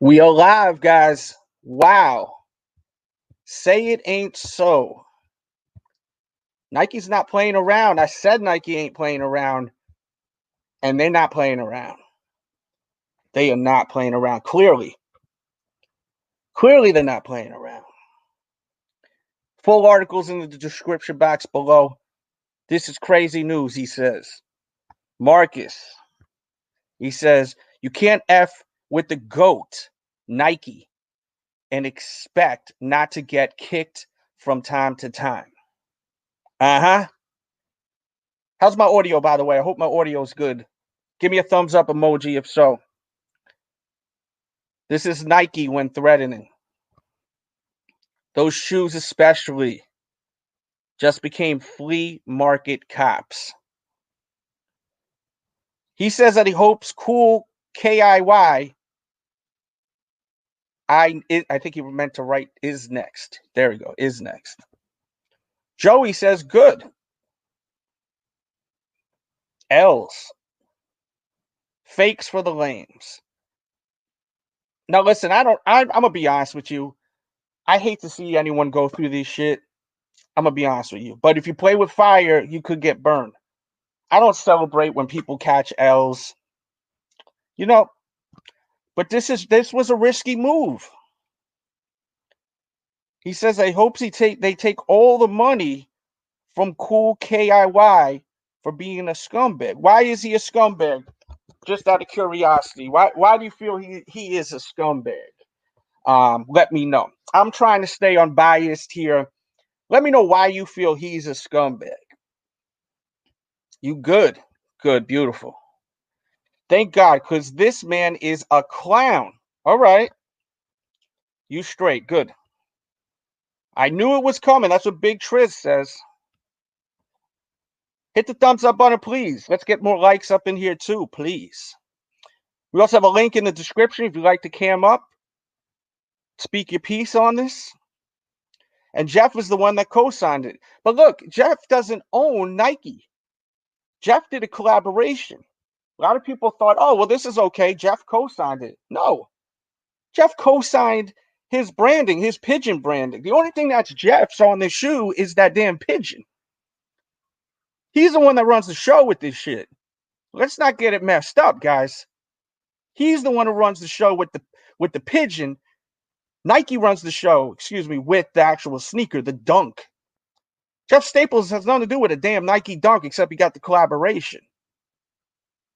We are live, guys. Wow. Say it ain't so. Nike's not playing around. I said Nike ain't playing around, and they're not playing around. They are not playing around. Clearly, they're not playing around. Full articles in the description box below. This is crazy news, he says. Marcus, he says, you can't F with the GOAT, Nike, and expect not to get kicked from time to time. Uh-huh. How's my audio, by the way? I hope my audio is good. Give me a thumbs up emoji if so. This is Nike when threatening. Those shoes especially just became flea market cops. He says that he hopes cool KIY. I think he meant to write is next. There we go. Is next. Joey says good. L's. Fakes for the lames. Now listen, I'm gonna be honest with you. I hate to see anyone go through this shit. I'm gonna be honest with you. But if you play with fire, you could get burned. I don't celebrate when people catch L's. You know, but this was a risky move. He says he hopes they take all the money from Cool KIY for being a scumbag. Why is he a scumbag? Just out of curiosity. Why do you feel he is a scumbag? Let me know. I'm trying to stay unbiased here. Let me know why you feel he's a scumbag. You good. Good, beautiful. Thank God, because this man is a clown. All right. You straight. Good. I knew it was coming. That's what Big Triz says. Hit the thumbs up button, please. Let's get more likes up in here, too, please. We also have a link in the description if you'd like to cam up, speak your piece on this. And Jeff was the one that co-signed it. But look, Jeff doesn't own Nike. Jeff did a collaboration. A lot of people thought, oh, well, this is okay. Jeff co-signed it. No. Jeff co-signed his branding, his pigeon branding. The only thing that's Jeff's on this shoe is that damn pigeon. He's the one that runs the show with this shit. Let's not get it messed up, guys. He's the one who runs the show with the pigeon. Nike runs the show, with the actual sneaker, the Dunk. Jeff Staples has nothing to do with a damn Nike Dunk except he got the collaboration.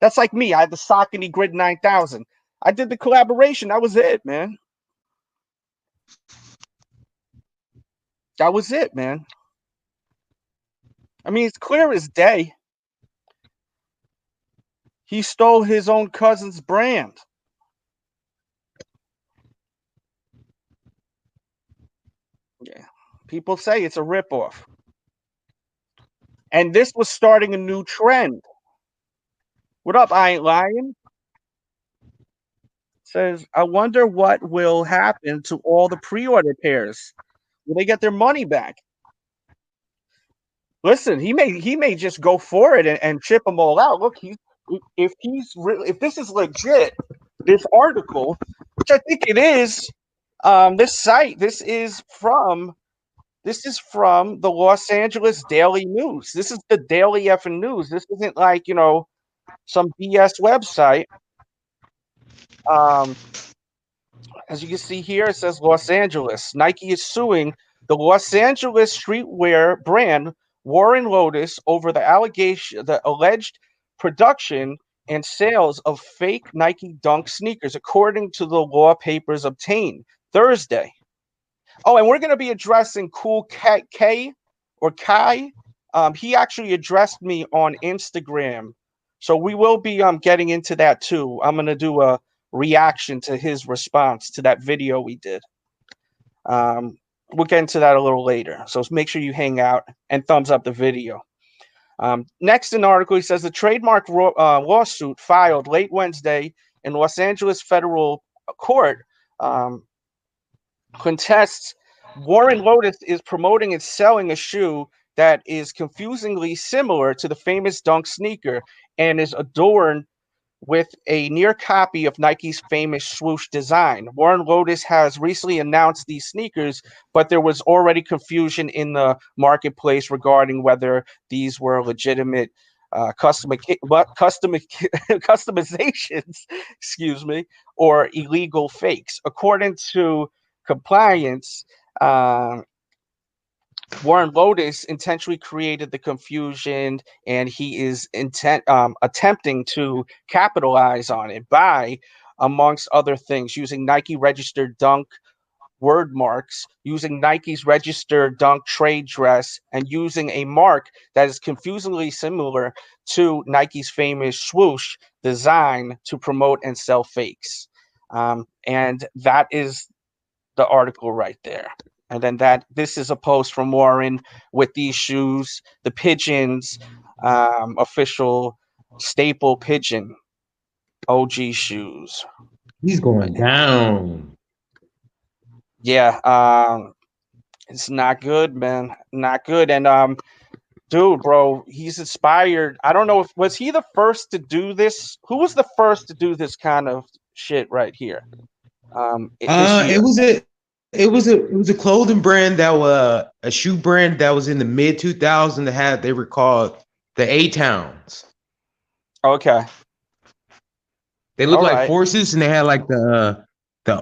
That's like me. I had the Saucony Grid 9000. I did the collaboration. That was it, man. That was it, man. I mean, it's clear as day. He stole his own cousin's brand. Yeah. People say it's a ripoff. And this was starting a new trend. What up, I Ain't Lying? Says, I wonder what will happen to all the pre-order pairs. Will they get their money back? Listen, he may just go for it and chip them all out. Look, if this is legit, this article, which I think it is, this site, this is from the Los Angeles Daily News. This is the Daily effing news. This isn't like some BS website. Um, as you can see here, it says Los Angeles. Nike is suing the Los Angeles streetwear brand Warren Lotas over the alleged production and sales of fake Nike Dunk sneakers, according to the law papers obtained Thursday. Oh, and we're going to be addressing Cool K or Kai. He actually addressed me on Instagram, so we will be getting into that too. I'm going to do a reaction to his response to that video we did. We'll get into that a little later, so make sure you hang out and thumbs up the video. Next in the article, he says the trademark lawsuit filed late Wednesday in Los Angeles federal court contests Warren Lotas is promoting and selling a shoe that is confusingly similar to the famous Dunk sneaker and is adorned with a near copy of Nike's famous swoosh design. Warren Lotas has recently announced these sneakers, but there was already confusion in the marketplace regarding whether these were legitimate customizations, excuse me, or illegal fakes. According to compliance, Warren Lotas intentionally created the confusion, and he is attempting to capitalize on it by, amongst other things, using Nike registered Dunk word marks, using Nike's registered Dunk trade dress, and using a mark that is confusingly similar to Nike's famous swoosh design to promote and sell fakes. And that is the article right there. And then this is a post from Warren with these shoes, the Pigeons official staple pigeon OG shoes. He's going down. Yeah, it's not good, man. Not good. And dude, bro, he's inspired. I don't know if was he the first to do this? Who was the first to do this kind of shit right here? This year. It was a clothing brand that was a shoe brand that was in the mid 2000s that they were called the A Towns. Okay. They looked All like right. forces, and they had like the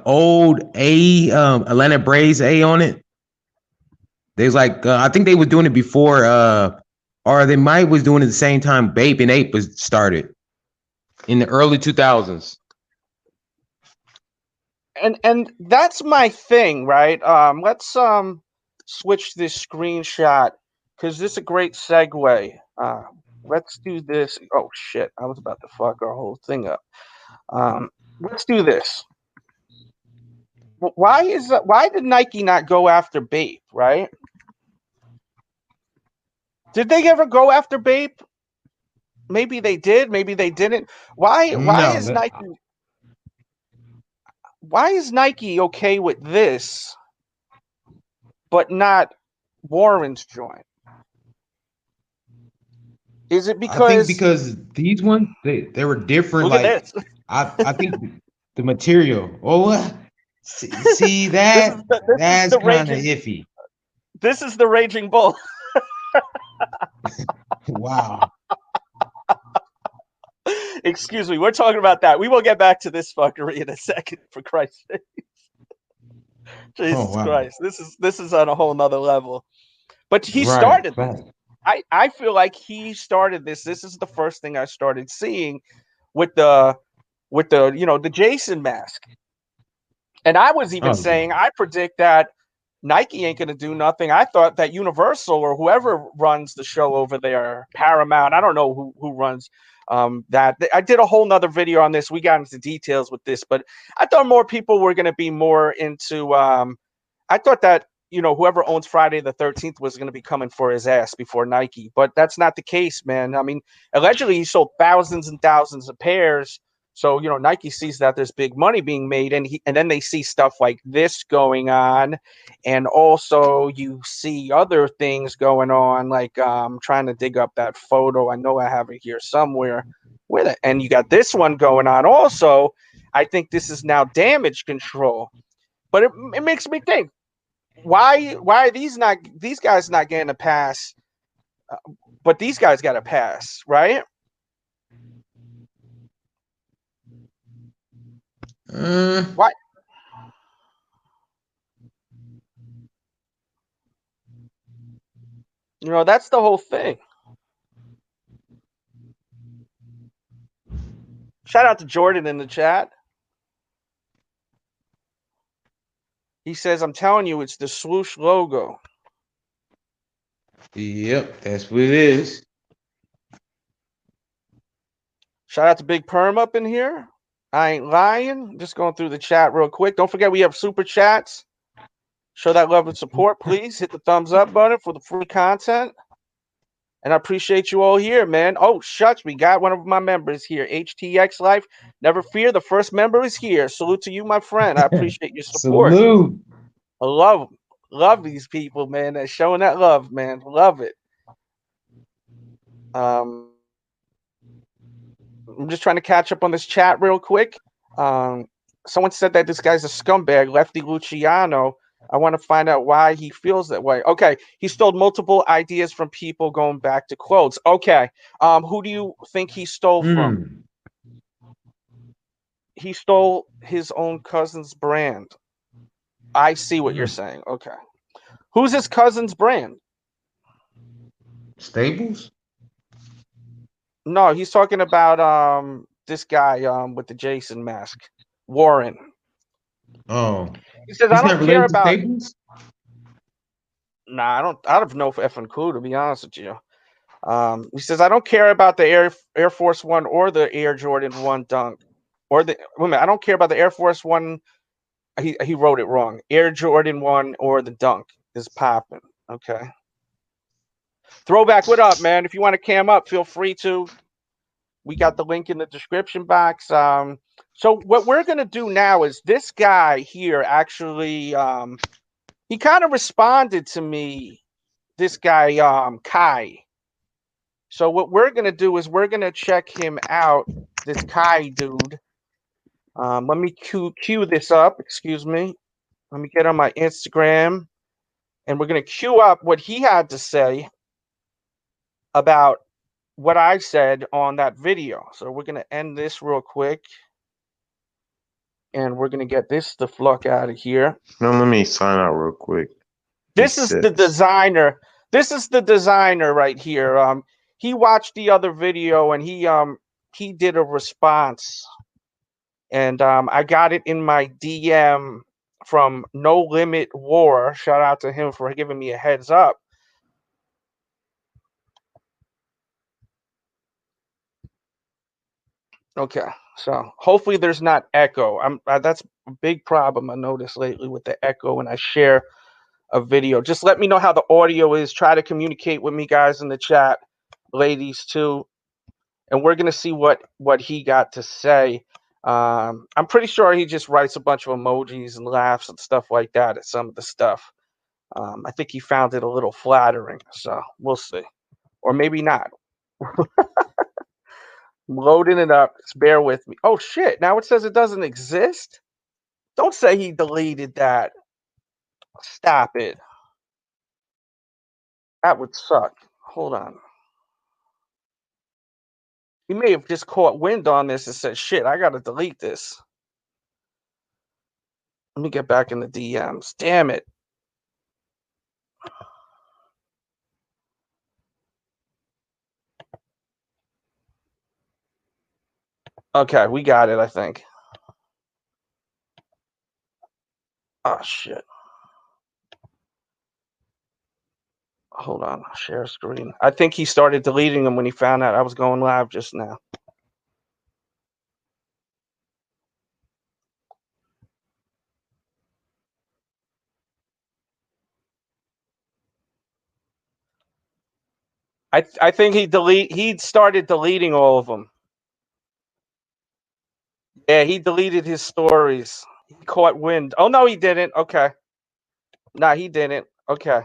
old A Atlanta Braves A on it. They was like I think they were doing it before or they might was doing it at the same time Bape and Ape was started in the early 2000s. And that's my thing, right? Let's switch this screenshot because this is a great segue. Let's do this. Oh shit, I was about to fuck our whole thing up. Let's do this. Why did Nike not go after Bape, right? Did they ever go after Bape? Maybe they did, maybe they didn't. Why No, is Nike okay with this but not Warren's joint? Is it I think because because these ones they were different. look at Like this? I think the material. Oh, see This is that that's the kind of raging. iffy. This is the raging bull. Wow. Excuse me. We're talking about that. We will get back to this fuckery in a second. For Christ's sake, Oh Jesus wow. Christ, this is on a whole nother level. But he Right. started this. Right. I feel like he started this. This is the first thing I started seeing with the the Jason mask. And I was even Oh yeah. saying I predict that Nike ain't going to do nothing. I thought that Universal or whoever runs the show over there, Paramount, I don't know who runs that. I did a whole nother video on this. We got into details with this, but I thought more people were going to be more into. I thought that whoever owns Friday the 13th was going to be coming for his ass before Nike, but that's not the case, man. I mean, allegedly he sold thousands and thousands of pairs. So Nike sees that there's big money being made, and then they see stuff like this going on, and also you see other things going on, like trying to dig up that photo. I know I have it here somewhere. And you got this one going on also. I think this is now damage control, but it makes me think why are these guys not getting a pass, but these guys got a pass, right? Why? That's the whole thing. Shout out to Jordan in the chat. He says, I'm telling you, it's the swoosh logo. Yep, that's what it is. Shout out to Big Perm up in here. I ain't lying. Just going through the chat real quick. Don't forget we have super chats. Show that love and support, please. Hit the thumbs up button for the free content. And I appreciate you all here, man. Oh, shucks. We got one of my members here. HTX Life. Never fear. The first member is here. Salute to you, my friend. I appreciate your support. Salute. I love these people, man. They're showing that love, man. Love it. I'm just trying to catch up on this chat real quick. Someone said that this guy's a scumbag, Lefty Luciano. I want to find out why he feels that way. Okay, he stole multiple ideas from people going back to quotes. Okay, who do you think he stole from? He stole his own cousin's brand. I see what you're saying. Okay, who's his cousin's brand? Stables? No, he's talking about this guy with the Jason mask, Warren. Oh, He says, I he's not don't care related to about. Stables. Nah, I have no effing clue, to be honest with you. He says, I don't care about the Air Force One or the Air Jordan 1 Dunk. Or the wait a minute, I don't care about the Air Force One. He wrote it wrong. Air Jordan 1 or the Dunk is popping. Okay. Throwback, what up, man? If you want to cam up, feel free to. We got the link in the description box. So what we're gonna do now is this guy here actually he kind of responded to me, this guy Kai. So what we're gonna do is we're gonna check him out, this Kai dude. Let me cue this up, excuse me. Let me get on my Instagram and we're gonna cue up what he had to say about what I said on that video. So we're gonna end this real quick. And we're gonna get this the fuck out of here. No, let me sign out real quick. This is the designer. This is the designer right here. He watched the other video and he did a response, and I got it in my DM from No Limit War. Shout out to him for giving me a heads up. Okay, so hopefully there's not echo. That's a big problem I noticed lately with the echo when I share a video. Just let me know how the audio is. Try to communicate with me, guys, in the chat, ladies too, and we're gonna see what he got to say. I'm pretty sure he just writes a bunch of emojis and laughs and stuff like that at some of the stuff. I think he found it a little flattering, so we'll see, or maybe not. I'm loading it up. Just bear with me. Oh shit! Now it says it doesn't exist. Don't say he deleted that. Stop it. That would suck. Hold on. He may have just caught wind on this and said, shit, I got to delete this. Let me get back in the DMs. Damn it. Okay, we got it, I think. Oh, shit. Hold on. Share screen. I think he started deleting them when he found out I was going live just now. I think he started deleting all of them. Yeah, he deleted his stories. He caught wind. Oh no, he didn't. Okay. Nah, he didn't. Okay.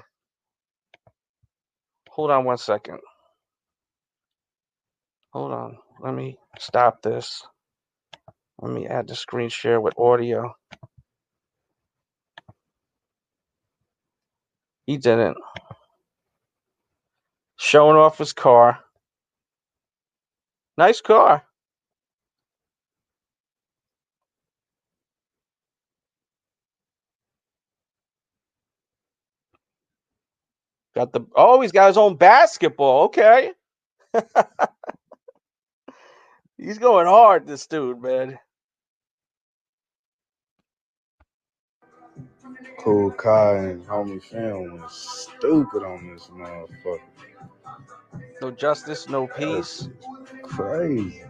Hold on one second. Hold on. Let me stop this. Let me add the screen share with audio. He didn't. Showing off his car. Nice car. Got the he's got his own basketball. Okay. He's going hard, this dude, man. Cool Kai and homie film was stupid on this motherfucker. No justice, no peace. Crazy.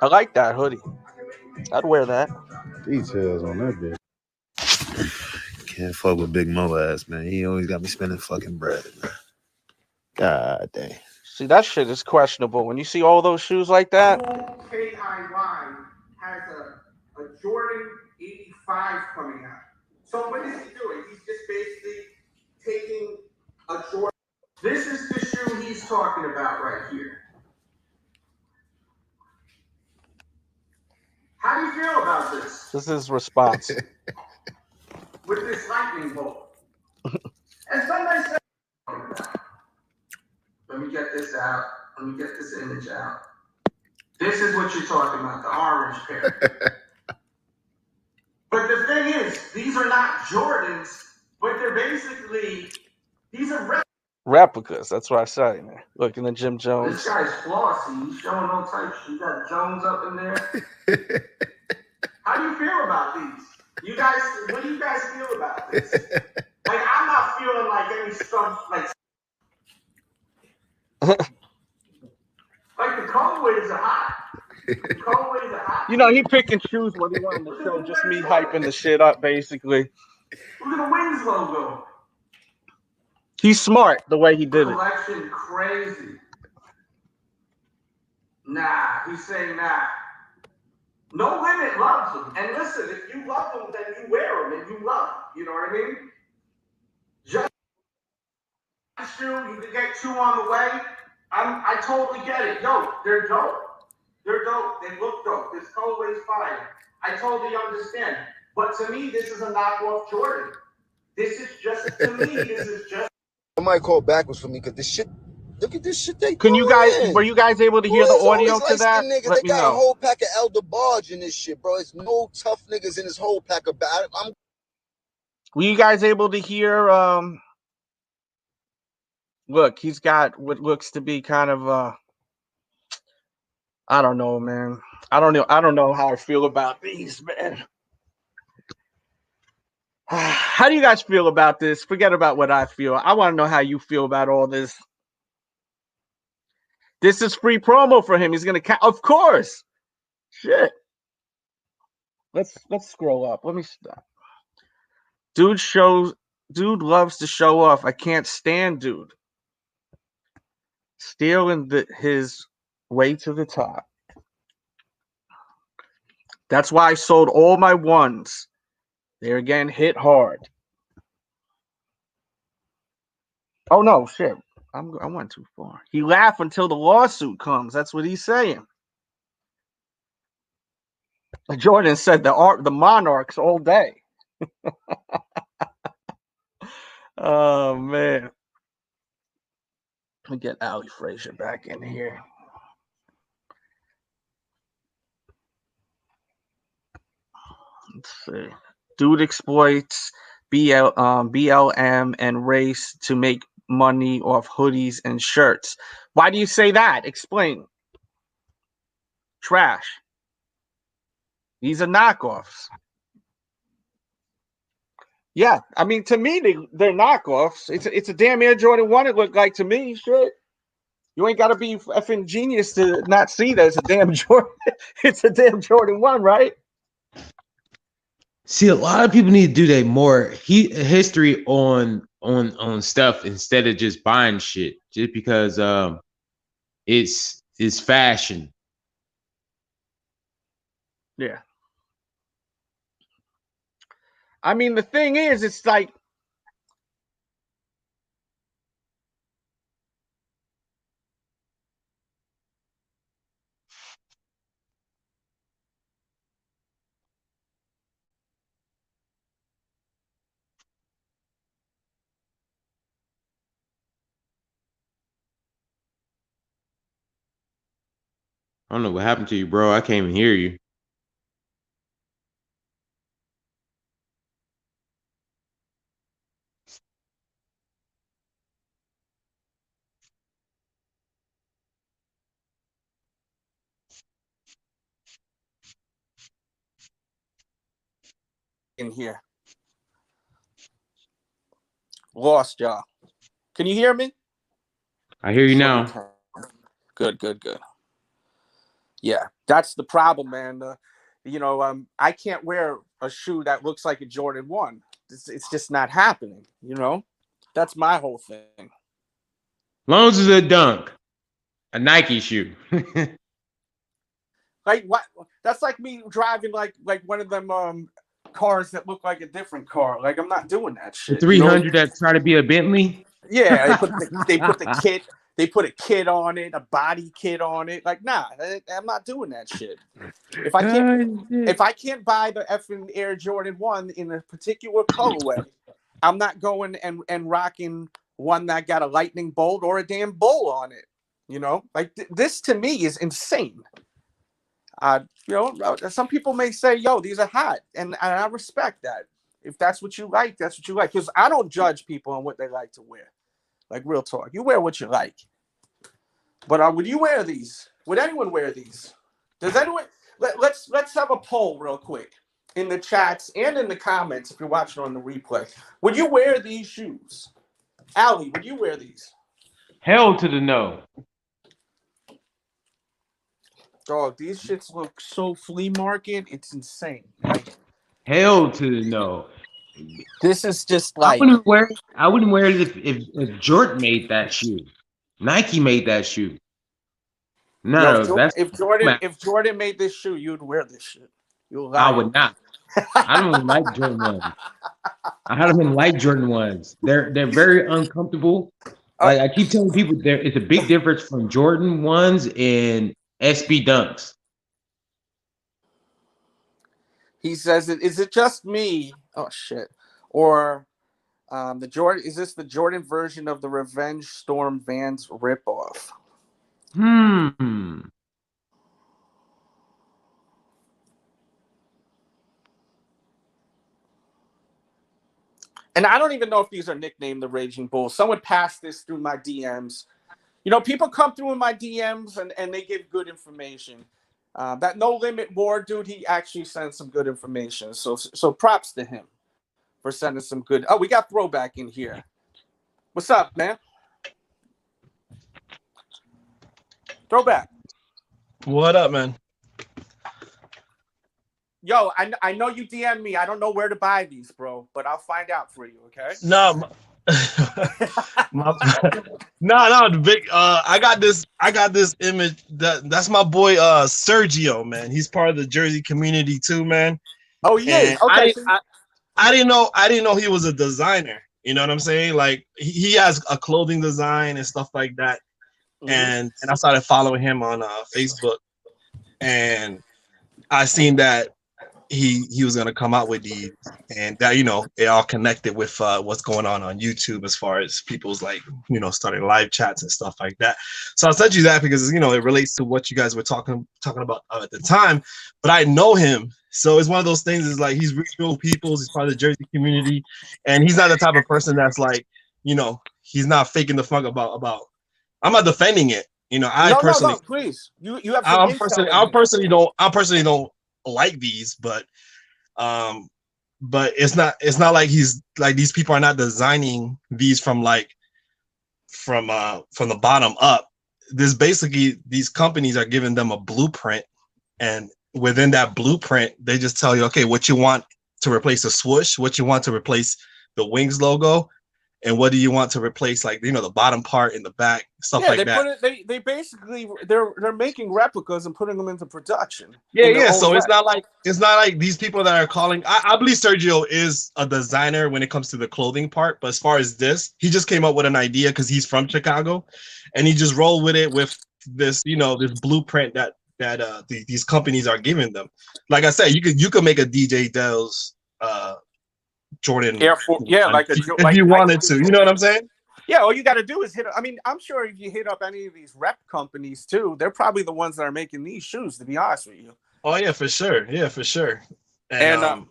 I like that hoodie. I'd wear that. Details on that bitch. Can't fuck with Big Mo ass, man. He always got me spending fucking bread, man. God damn. See, that shit is questionable. When you see all those shoes like that. KIY has a Jordan 85 coming out. So what is he doing? He's just basically taking a Jordan. This is the shoe he's talking about right here. How do you feel about this? This is his response. With this lightning bolt. And somebody said, let me get this out. Let me get this image out. This is what you're talking about, the orange pair. But the thing is, these are not Jordans, but they're basically, these are replicas. That's what I say, man. Looking at Jim Jones. This guy's flossy. He's showing all types. You got Jones up in there. How do you feel about these? You guys, what do you guys feel about this? Like, I'm not feeling like any stuff, like the colorways are hot. The colorways are hot. You know, he pick and choose what he wanted to show. Just me hyping the shit up, basically. Look at the Wings logo. He's smart the way he did it. Collection crazy. Nah, he's saying nah. No limit loves them. And listen, if you love them, then you wear them and you love them. You know what I mean? Just shoe, you can get two on the way. I totally get it. Yo, they're dope. They're dope. They look dope. This colorway's fire. I totally understand. But to me, this is a knockoff Jordan. This is just, to me, this is just. I might call backwards for me because this shit. Look at this shit they Can you guys? Were you guys able to hear the audio to that? Niggas, Let they me got know. a whole pack of Elder Barge in this shit, bro. It's no tough niggas in this whole pack of. Were you guys able to hear? Look, he's got what looks to be kind of. I don't know, man. I don't know how I feel about these, man. How do you guys feel about this? Forget about what I feel. I want to know how you feel about all this. This is free promo for him. He's gonna, of course. Shit. Let's scroll up. Let me stop. Dude loves to show off. I can't stand dude. Stealing his way to the top. That's why I sold all my ones. There again, hit hard. Oh no, shit. I went too far. He laughed until the lawsuit comes. That's what he's saying. Jordan said the Monarchs all day. Oh man. Let me get Ali Frazier back in here. Let's see. Dude exploits BLM and race to make money off hoodies and shirts. Why do you say that? Explain. Trash. These are knockoffs. Yeah, I mean, to me, they're knockoffs. It's a damn Air Jordan 1, it looked like to me. Shit. You ain't got to be effing genius to not see that it's a damn Jordan. It's a damn Jordan 1, right? See, a lot of people need to do that more history on stuff instead of just buying shit just because it's fashion. Yeah. I mean, the thing is, it's like I don't know what happened to you, bro. I can't even hear you. in here. Lost y'all. Can you hear me? I hear you now. Good. Yeah, that's the problem, man. I can't wear a shoe that looks like a Jordan 1. It's just not happening, you know? That's my whole thing. Long as it's a dunk, a Nike shoe. Like what? That's like me driving like one of them cars that look like a different car. Like I'm not doing that shit. The 300 that try to be a Bentley. Yeah, they put the They put a kit on it, a body kit on it. Like, nah, I'm not doing that shit. If I can't buy the effing Air Jordan 1 in a particular colorway, I'm not going and rocking one that got a lightning bolt or a damn bull on it. You know, like this to me is insane. Some people may say, yo, these are hot. And I respect that. If that's what you like, that's what you like. Because I don't judge people on what they like to wear. Like, real talk. You wear what you like. But would you wear these? Would anyone wear these? Does anyone? Let's have a poll real quick in the chats and in the comments if you're watching on the replay. Would you wear these shoes? Allie, would you wear these? Hell to the no. Dog, these shits look so flea market. It's insane. Like, hell to the no. This is just like I wouldn't wear it if Jordan made that shoe. Nike made that shoe. No, if Jordan made this shoe, you'd wear this shit. I would not. I don't even like Jordan ones. I don't even like Jordan ones. They're very uncomfortable. Like I keep telling people, it's a big difference from Jordan ones and SB Dunks. He says, "Is it just me? Oh shit!" Or the Jordan? Is this the Jordan version of the Revenge Storm Vans ripoff? And I don't even know if these are nicknamed the Raging Bulls. Someone passed this through my DMs. You know, people come through in my DMs and they give good information. That No Limit War dude, he actually sent some good information. So props to him for sending some good. Oh, we got Throwback in here. What's up, man? Throwback. What up, man? Yo, I know you DM me. I don't know where to buy these, bro, but I'll find out for you, okay? No, the big. I got this image. That's my boy Sergio, man. He's part of the Jersey community too, man. Oh, he is. Okay. I didn't know he was a designer. You know what I'm saying? Like he has a clothing design and stuff like that. And I started following him on Facebook, and I seen that he was gonna come out with these, and that it all connected with what's going on YouTube as far as people's starting live chats and stuff like that. So I sent you that because it relates to what you guys were talking about at the time. But I know him, so it's one of those things. Is like he's real people. He's part of the Jersey community, and he's not the type of person that's like he's not faking the funk about. I'm not defending it. I personally, please. You have. I personally don't like these, but it's not like he's like these people are not designing these from the bottom up. This basically these companies are giving them a blueprint, and within that blueprint, they just tell you, okay, what you want to replace the swoosh, what you want to replace the Wings logo. And what do you want to replace, the bottom part in the back, stuff like that? They basically they're making replicas and putting them into production. Yeah. So it's not like these people that are calling. I believe Sergio is a designer when it comes to the clothing part, but as far as this, he just came up with an idea because he's from Chicago, and he just rolled with it with this this blueprint that these companies are giving them. Like I said, you could make a DJ Delz Jordan Air Force, if you wanted to, you know what I'm saying? Yeah, all you got to do is hit. I mean, I'm sure if you hit up any of these rep companies too, they're probably the ones that are making these shoes. To be honest with you. Oh yeah, for sure. Yeah, for sure. And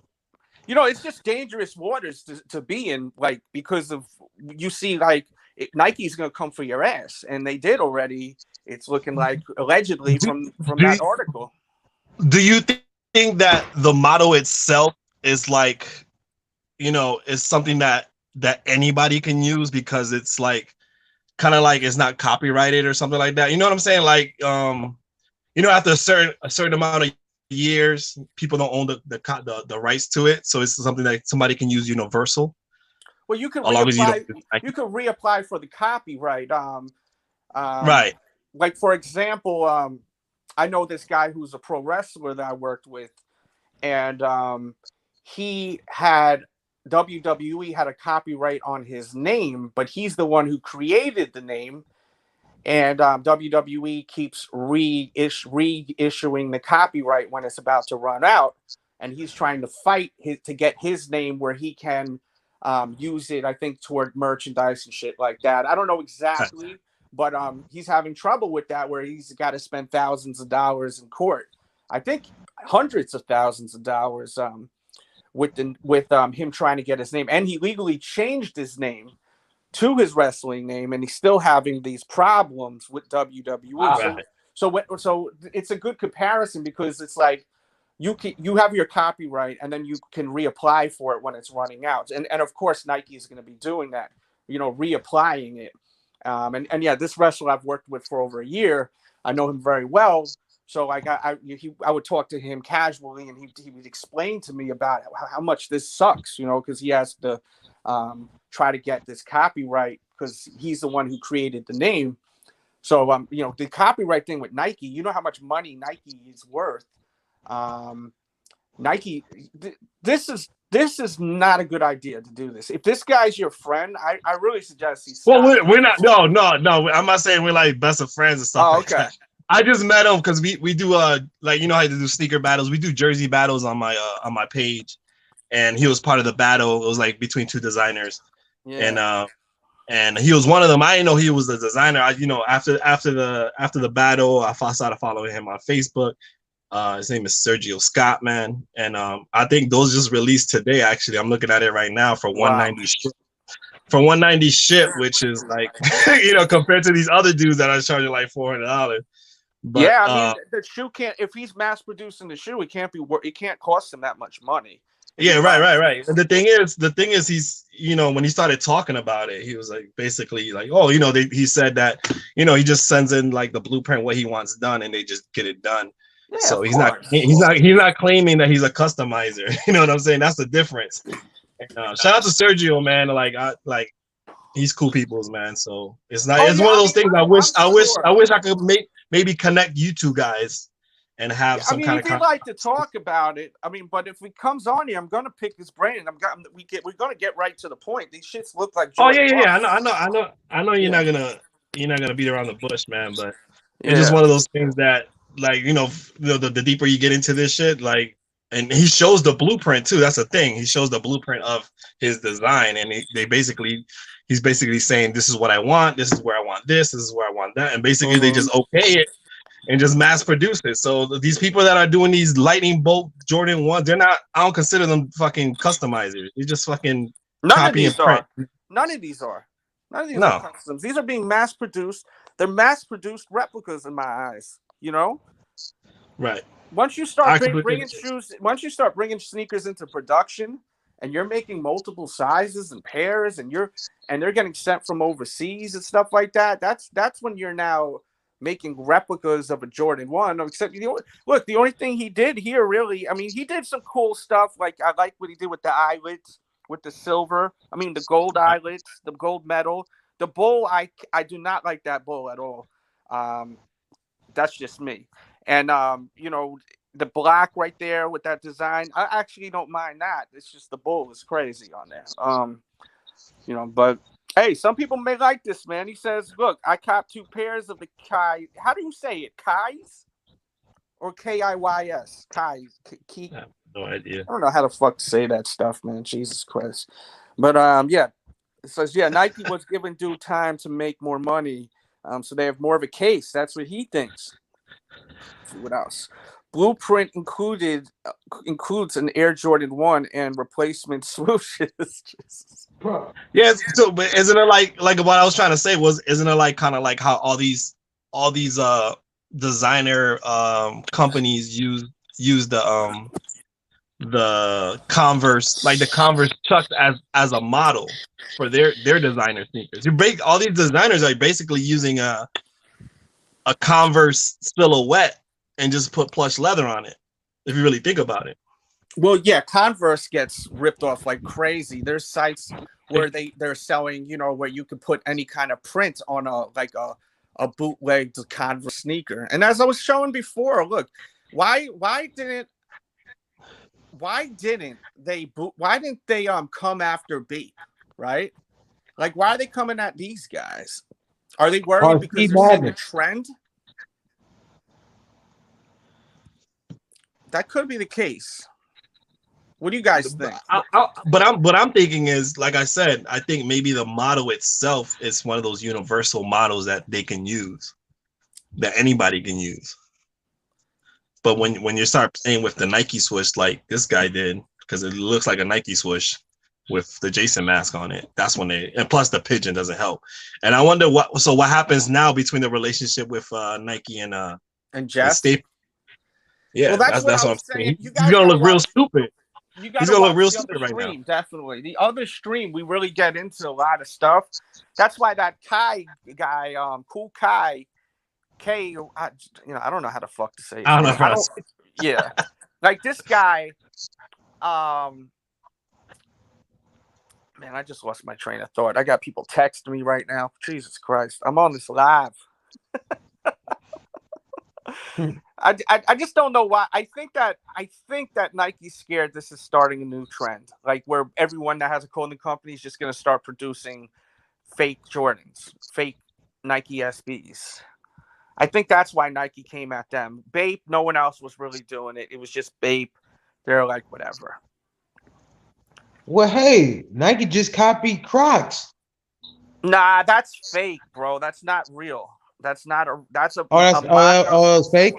it's just dangerous waters to be in, because of you see, Nike's gonna come for your ass, and they did already. It's looking like allegedly from that article. Do you think that the motto itself is is something that anybody can use because it's kind of it's not copyrighted or something like that? You know what I'm saying? After a certain amount of years, people don't own the rights to it, so it's something that somebody can use universal. Well, you can reapply. You can reapply for the copyright. Right. Like for example, I know this guy who's a pro wrestler that I worked with, and WWE had a copyright on his name, but he's the one who created the name, and WWE keeps reissuing the copyright when it's about to run out, and he's trying to fight to get his name where he can use it, I think, toward merchandise and shit like that. I don't know exactly, but he's having trouble with that, where he's got to spend thousands of dollars in court. I think hundreds of thousands of dollars with him trying to get his name, and he legally changed his name to his wrestling name, and he's still having these problems with WWE. Wow. So it's a good comparison, because it's like you have your copyright, and then you can reapply for it when it's running out. And of course Nike is going to be doing that, reapplying it. And yeah, this wrestler I've worked with for over a year, I know him very well. So I would talk to him casually, and he would explain to me about how much this sucks, because he has to try to get this copyright, because he's the one who created the name. So the copyright thing with Nike, you know how much money Nike is worth. Nike, this is not a good idea to do this. If this guy's your friend, I really suggest he's. Well, we're not. No. I'm not saying we're like best of friends and stuff. Oh, like okay. That. I just met him because we do like how to do sneaker battles. We do jersey battles on my page, and he was part of the battle. It was like between two designers, and he was one of them. I didn't know he was the designer. After the battle, I started following him on Facebook. His name is Sergio Scott, man, and I think those just released today. Actually, I'm looking at it right now for 190 ship. For 190 ship, which is like compared to these other dudes that are charging like $400. But, yeah, I mean, the shoe can't. If he's mass producing the shoe, it can't cost him that much money. Yeah, right. And the thing is, he's when he started talking about it, he was like basically like, oh, he said that he just sends in like the blueprint what he wants done, and they just get it done. Yeah, so he's not claiming that he's a customizer. You know what I'm saying? That's the difference. And, shout out to Sergio, man. Like he's cool people's, man. So it's not. It's one of those things. I wish I could maybe connect you two guys and have some kind of. If you'd like to talk about it, but if he comes on here, I'm gonna pick his brain. We're gonna get right to the point. These shits look like. Oh yeah. I know. You're not gonna beat around the bush, man. But it's just one of those things that, like, the deeper you get into this shit, like, and he shows the blueprint too. That's the thing. He shows the blueprint of his design, and he's basically saying, this is what I want. This is where I want this. This is where I want that. And basically they just okay it and just mass produce it. So these people that are doing these lightning bolt Jordan 1s, I don't consider them fucking customizers. They just fucking copy and print. None of these are customs. These are being mass produced. They're mass produced replicas in my eyes, Right. Once you start bringing sneakers into production, and you're making multiple sizes and pairs, and they're getting sent from overseas and stuff like that, that's when you're now making replicas of a Jordan 1. Except, the only thing he did here, really, he did some cool stuff. Like, I like what he did with the eyelets, with the silver. The gold eyelets, the gold metal. The bowl, I do not like that bowl at all. That's just me. And the black right there with that design, I actually don't mind that. It's just the bowl is crazy on there. But hey, some people may like this, man. He says, look, I copped 2 pairs of the Kai. How do you say it? Kais or Kiys? Kais. I have no idea. I don't know how the fuck to say that stuff, man. Jesus Christ. But yeah. It says, Nike was given due time to make more money. So they have more of a case. That's what he thinks. Let's see what else? Blueprint includes an Air Jordan 1 and replacement swooshes. Yes, so but isn't it like what I was trying to say isn't it like kind of like how all these designer companies use the Converse, like the Converse Chucks as a model for their designer sneakers. All these designers are basically using a Converse silhouette and just put plush leather on it, if you really think about it. Well, yeah, Converse gets ripped off like crazy. There's sites where they're selling, where you can put any kind of print on a bootlegged Converse sneaker. And as I was showing before, look, why didn't they come after Beep, right? Like, why are they coming at these guys? Are they worried Or because Steve they're setting a Madden. trend? That could be the case. What do you guys think? But I'm thinking is, like I said, I think maybe the model itself is one of those universal models that they can use, that anybody can use. But when you start playing with the Nike swoosh like this guy did, because it looks like a Nike swoosh with the Jason mask on it, that's when and plus the pigeon doesn't help. And I wonder what happens now between the relationship with Nike and Jeff. Staple. Yeah, well, that's what what I I'm was saying. saying. He's gonna look real stupid. You He's got to gonna watch look real the other stupid right stream, now. definitely. The other stream, we really get into a lot of stuff. That's why that Kai guy, Cool Kai, K, I don't know how the fuck to say his I don't name. know. Yeah, like this guy. Man, I just lost my train of thought. I got people texting me right now. Jesus Christ, I'm on this live. I just don't know why. I think that Nike's scared this is starting a new trend, like where everyone that has a clothing company is just going to start producing fake Jordans, fake Nike SBs. I think that's why Nike came at them. Bape, no one else was really doing it. It was just Bape. They're like, whatever. Well, hey, Nike just copied Crocs. Nah, that's fake, bro. That's not real. That's not a. That's a. It's fake.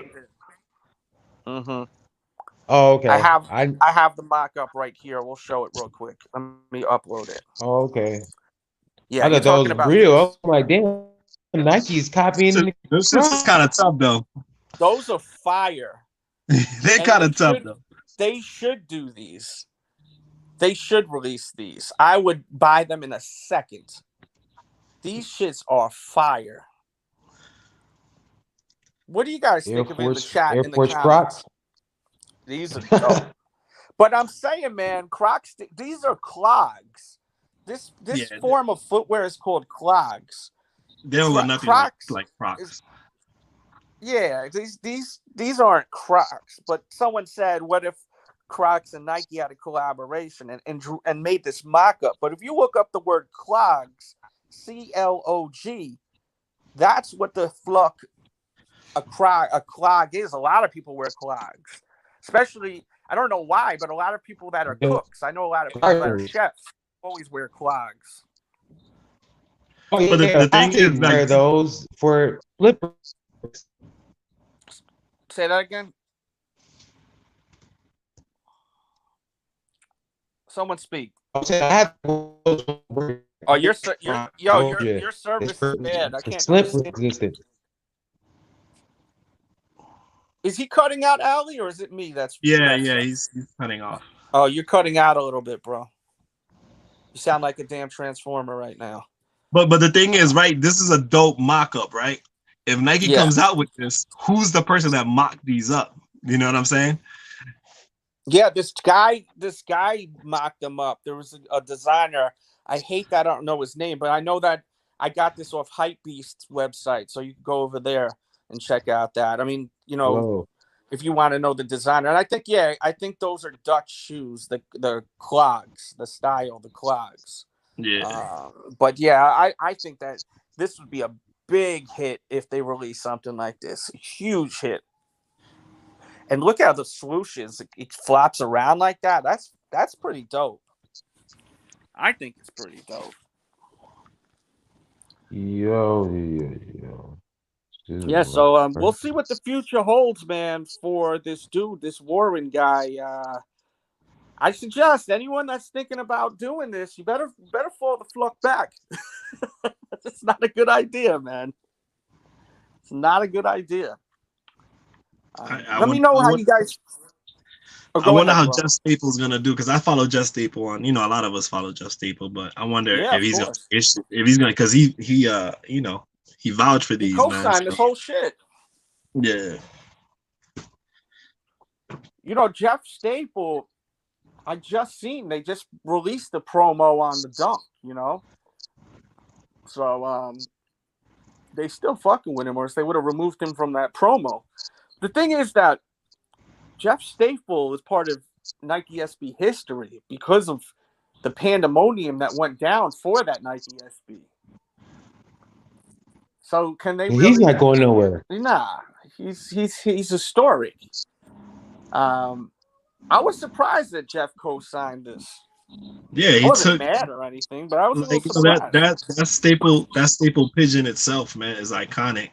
Mm-hmm. Oh, okay. I have the mock-up right here. We'll show it real quick. Let me upload it. Oh, okay. Yeah, I you're thought that talking was about real. this. I'm like, damn, Nike's copying. This is kind of tough though. Those are fire. They're kind of tough though. They should do these. They should release these. I would buy them in a second. These shits are fire. What do you guys think of it in the chat? In the comments? Crocs? These are dope. But I'm saying, man, Crocs. These are clogs. This form of footwear is called clogs. They don't look nothing like Crocs. These aren't Crocs. But someone said, what if Crocs and Nike had a collaboration and made this mock-up? But if you look up the word clogs, CLOG, that's what the fuck a clog is. A lot of people wear clogs, especially, I don't know why, but a lot of people that are cooks, I know a lot of people that are chefs, always wear clogs. Oh, yeah, but the thing is, wear those for flippers. Say that again. Someone speak. Your service is bad. I can't understand. Is he cutting out, Ali, or is it me? He's cutting off. Oh, you're cutting out a little bit, bro. You sound like a damn transformer right now. But the thing is, right, this is a dope mock-up, right? If Nike comes out with this, who's the person that mocked these up? You know what I'm saying? Yeah, this guy mocked them up. There was a designer. I hate that I don't know his name, but I know that I got this off Hypebeast's website, so you can go over there and check out that. I mean, if you want to know the designer, and I think those are Dutch shoes, the clogs, the style, the clogs. Yeah. But yeah, I think that this would be a big hit if they release something like this. A huge hit. And look how the swoosh is. It flops around like that. That's pretty dope. I think it's pretty dope. Yo. Yeah, so we'll see what the future holds, man, for this dude, this Warren guy. I suggest anyone that's thinking about doing this, you better fall the fuck back. It's not a good idea, man. It's not a good idea. Let me know how you guys. I wonder how Jeff Staple's gonna do, because I follow Jeff Staple on. A lot of us follow Jeff Staple, but I wonder if he's gonna, because he vouched for these. He co-signed this whole shit. Yeah. Jeff Staple. I just seen they just released the promo on the Dunk. So they still fucking with him, or else they would have removed him from that promo. The thing is that Jeff Staple is part of Nike SB history because of the pandemonium that went down for that Nike SB. So can they He's really? not going nowhere. Nah, he's historic. I was surprised that Jeff co-signed this. Yeah, I he wasn't took mad or anything, but I was a like little surprised. that staple pigeon itself, man, is iconic.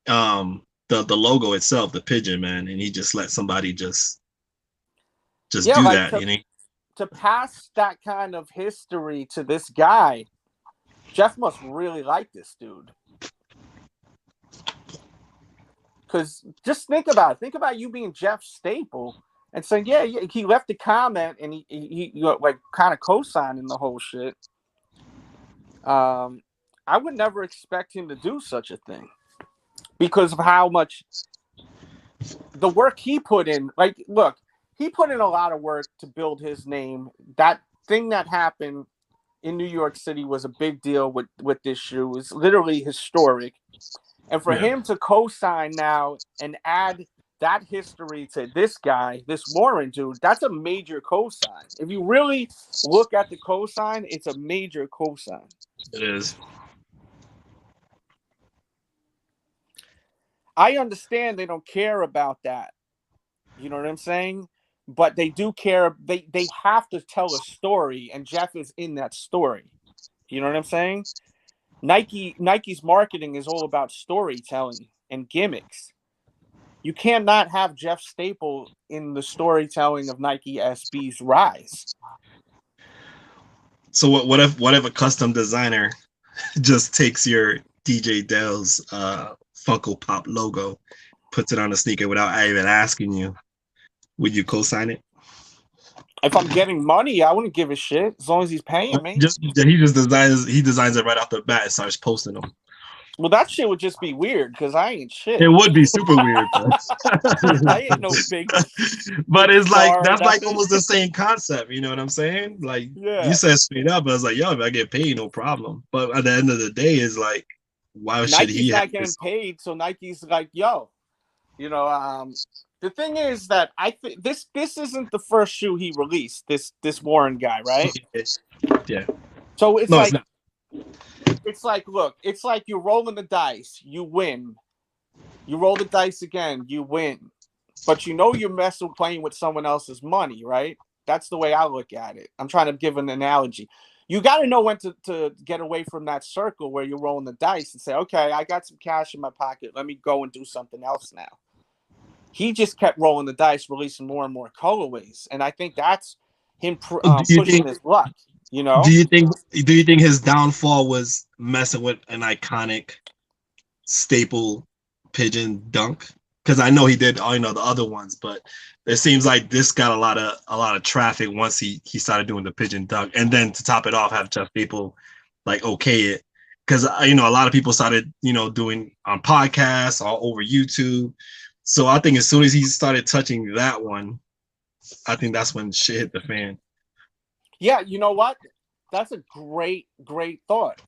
The logo itself, the pigeon, man, and he just let somebody just do like that, you know. To pass that kind of history to this guy, Jeff must really like this dude. Because just think about it. Think about you being Jeff Staple and saying, yeah, he left a comment and he like kind of co-signing the whole shit. I would never expect him to do such a thing because of how much the work he put in. Like, look, he put in a lot of work to build his name. That thing that happened in New York City was a big deal with this shoe. It's literally historic. And for him to co-sign now and add that history to this guy, this Warren dude, that's a major co-sign. If you really look at the co-sign, it's a major co-sign. It is. I understand they don't care about that. You know what I'm saying? But they do care. They have to tell a story, and Jeff is in that story. You know what I'm saying? Nike's marketing is all about storytelling and gimmicks. You cannot have Jeff Staple in the storytelling of Nike SB's rise. So what if a custom designer just takes your DJ.DELZ Funko Pop logo, puts it on a sneaker without even asking you? Would you co-sign it? If I'm getting money, I wouldn't give a shit as long as he's paying me. He designs it right off the bat and starts posting them. Well, that shit would just be weird because I ain't shit. It would be super weird, I ain't no big. But it's like that's like nothing. almost the same concept. You know what I'm saying? Like you said straight up, I was like, yo, if I get paid, no problem. But at the end of the day, it's like, why should he? Nike's not getting paid, so Nike's like, yo, you know. The thing is that I think this isn't the first shoe he released. This Warren guy, right? Yeah. So it's it's not. It's like, look, it's like you're rolling the dice, you win. You roll the dice again, you win. But you know you're playing with someone else's money, right? That's the way I look at it. I'm trying to give an analogy. You got to know when to get away from that circle where you're rolling the dice and say, okay, I got some cash in my pocket. Let me go and do something else now. He just kept rolling the dice, releasing more and more colorways. And I think that's him pushing his luck. You know? Do you think his downfall was messing with an iconic staple pigeon dunk? Because I know he did all the other ones, but it seems like this got a lot of traffic once he started doing the pigeon dunk, and then to top it off, have Jeff Staple like okay it, because a lot of people started doing on podcasts all over YouTube. So I think as soon as he started touching that one, I think that's when shit hit the fan. Yeah, you know what? That's a great thought,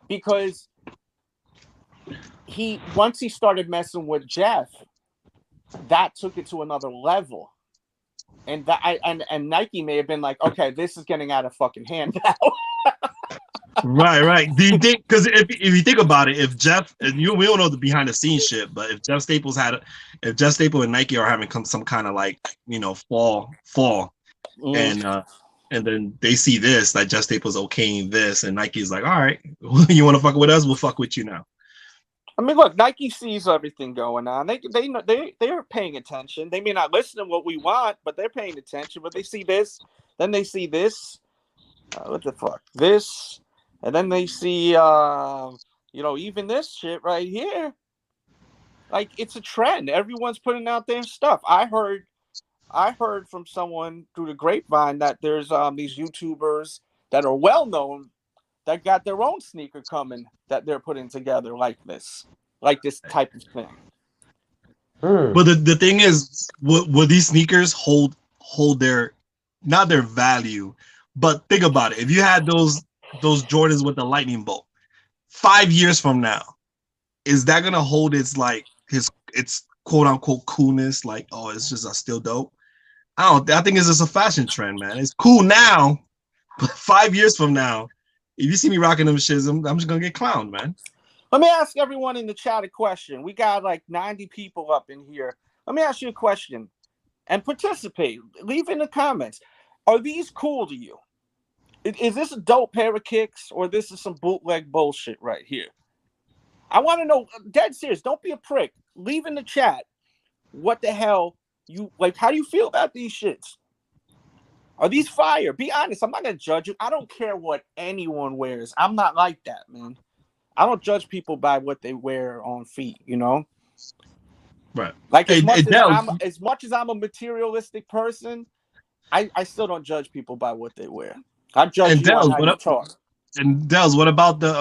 because once he started messing with Jeff, that took it to another level, and and Nike may have been like, okay, this is getting out of fucking hand now. Right. Do you think? Because if you think about it, if Jeff and we don't know the behind the scenes shit, but if Jeff Staple and Nike are having some kind of like fall, and then they see this, like Jeff Staple's okaying this, and Nike's like, all right, you want to fuck with us? We'll fuck with you now. I mean, look, Nike sees everything going on. They are paying attention. They may not listen to what we want, but they're paying attention. But they see this, then they see this. What the fuck? This, and then they see, even this shit right here. Like, it's a trend. Everyone's putting out their stuff. I heard from someone through the grapevine that there's these YouTubers that are well known that got their own sneaker coming that they're putting together like this type of thing. But the thing is, will these sneakers hold their, not their value, but think about it. If you had those Jordans with the lightning bolt 5 years from now, is that gonna hold its quote unquote coolness? Like, oh, it's just still dope. I think it's just a fashion trend, man. It's cool now, but 5 years from now, if you see me rocking them shits, I'm just gonna get clowned, man. Let me ask everyone in the chat a question. We got like 90 people up in here. Let me ask you a question and participate. Leave in the comments. Are these cool to you? Is this a dope pair of kicks, or this is some bootleg bullshit right here? I want to know, dead serious. Don't be a prick. Leave in the chat what the hell you like. How do you feel about these shits? Are these fire? Be honest. I'm not gonna judge you. I don't care what anyone wears. I'm not like that, man. I don't judge people by what they wear on feet. You know, Right. like as Delz, much as I'm a materialistic person, I still don't judge people by what they wear. I judge and you on Delz, how what you up? talk. And Delz, what about the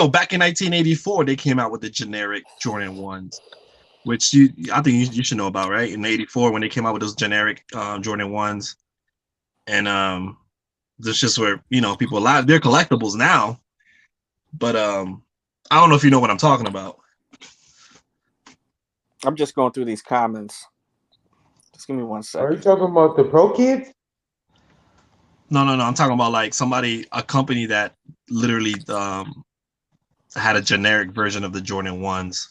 back in 1984 they came out with the generic Jordan 1s, which I think you should know about, right? In 84 when they came out with those generic Jordan 1s. And this just where people they're collectibles now. But I don't know if you know what I'm talking about. I'm just going through these comments. Just give me 1 second. Are you talking about the Pro Kids? No. I'm talking about like a company that literally had a generic version of the Jordan 1s.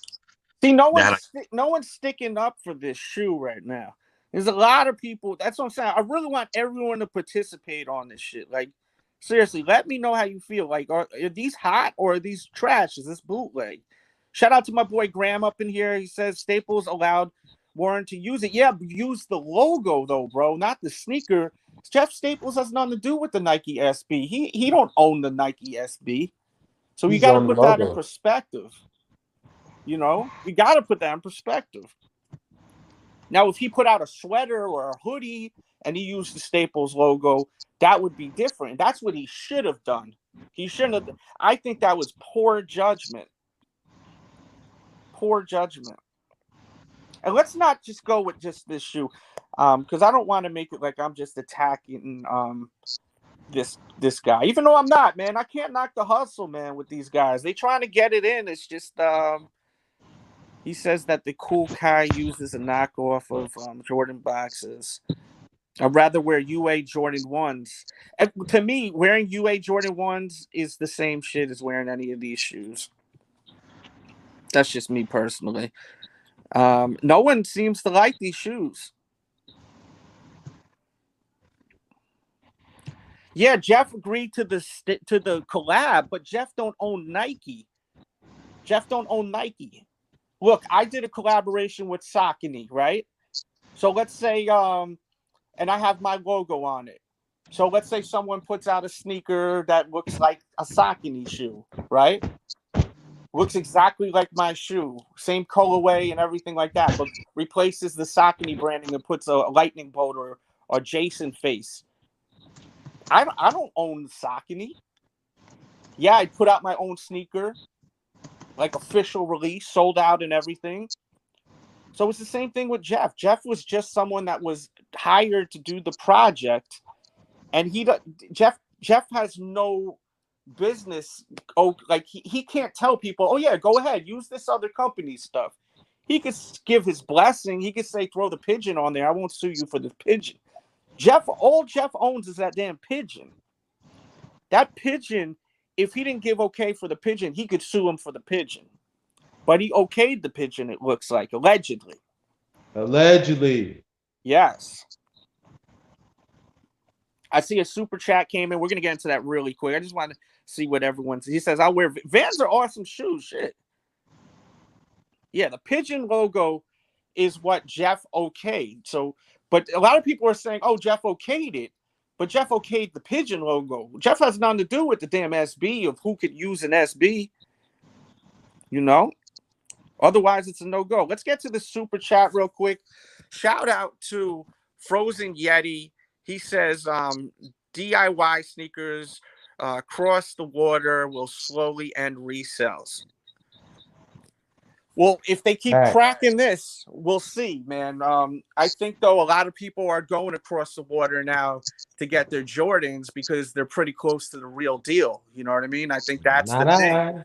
See, no one's sticking up for this shoe right now. There's a lot of people. That's what I'm saying. I really want everyone to participate on this shit. Like, seriously, let me know how you feel. Like, are these hot or are these trash? Is this bootleg? Shout out to my boy Graham up in here. He says Staples allowed Warren to use it. Yeah, use the logo though, bro, not the sneaker. Jeff Staples has nothing to do with the Nike SB. He don't own the Nike SB. So you got to put that in perspective. You know, you got to put that in perspective. Now, if he put out a sweater or a hoodie and he used the Staples logo, that would be different. That's what he should have done. He shouldn't have. I think that was poor judgment. Poor judgment. And let's not just go with just this shoe, because I don't want to make it like I'm just attacking this guy. Even though I'm not, man. I can't knock the hustle, man, with these guys. They trying to get it in. It's just he says that the cool Kai uses a knockoff of Jordan boxes. I'd rather wear UA Jordan 1s. And to me, wearing UA Jordan 1s is the same shit as wearing any of these shoes. That's just me personally. No one seems to like these shoes. Yeah, Jeff agreed to the collab, but Jeff don't own Nike. Look, I did a collaboration with Saucony, right? So let's say, and I have my logo on it. So let's say someone puts out a sneaker that looks like a Saucony shoe, right? Looks exactly like my shoe, same colorway and everything like that, but replaces the Saucony branding and puts a lightning bolt or Jason face. I don't own Saucony. Yeah, I put out my own sneaker, like official release, sold out and everything. So it's the same thing with Jeff. Jeff was just someone that was hired to do the project, and Jeff has no business. Oh, like he can't tell people, oh yeah, go ahead, use this other company's stuff. He could give his blessing. He could say, throw the pigeon on there. I won't sue you for the pigeon. All Jeff owns is that damn pigeon. That pigeon, if he didn't give okay for the pigeon, he could sue him for the pigeon. But he okayed the pigeon, it looks like, allegedly. Allegedly. Yes. I see a super chat came in. We're going to get into that really quick. I just want to see what everyone's. He says, I wear Vans are awesome shoes. Shit. Yeah, the pigeon logo is what Jeff okayed. So, but a lot of people are saying, oh, Jeff okayed it. But Jeff okayed the pigeon logo. Jeff has nothing to do with the damn SB of who could use an SB. You know? Otherwise, it's a no-go. Let's get to the super chat real quick. Shout out to Frozen Yeti. He says DIY sneakers cross the water will slowly end resales. Well, if they keep cracking this, we'll see, man. I think, though, a lot of people are going across the water now to get their Jordans because they're pretty close to the real deal. You know what I mean? I think that's the thing.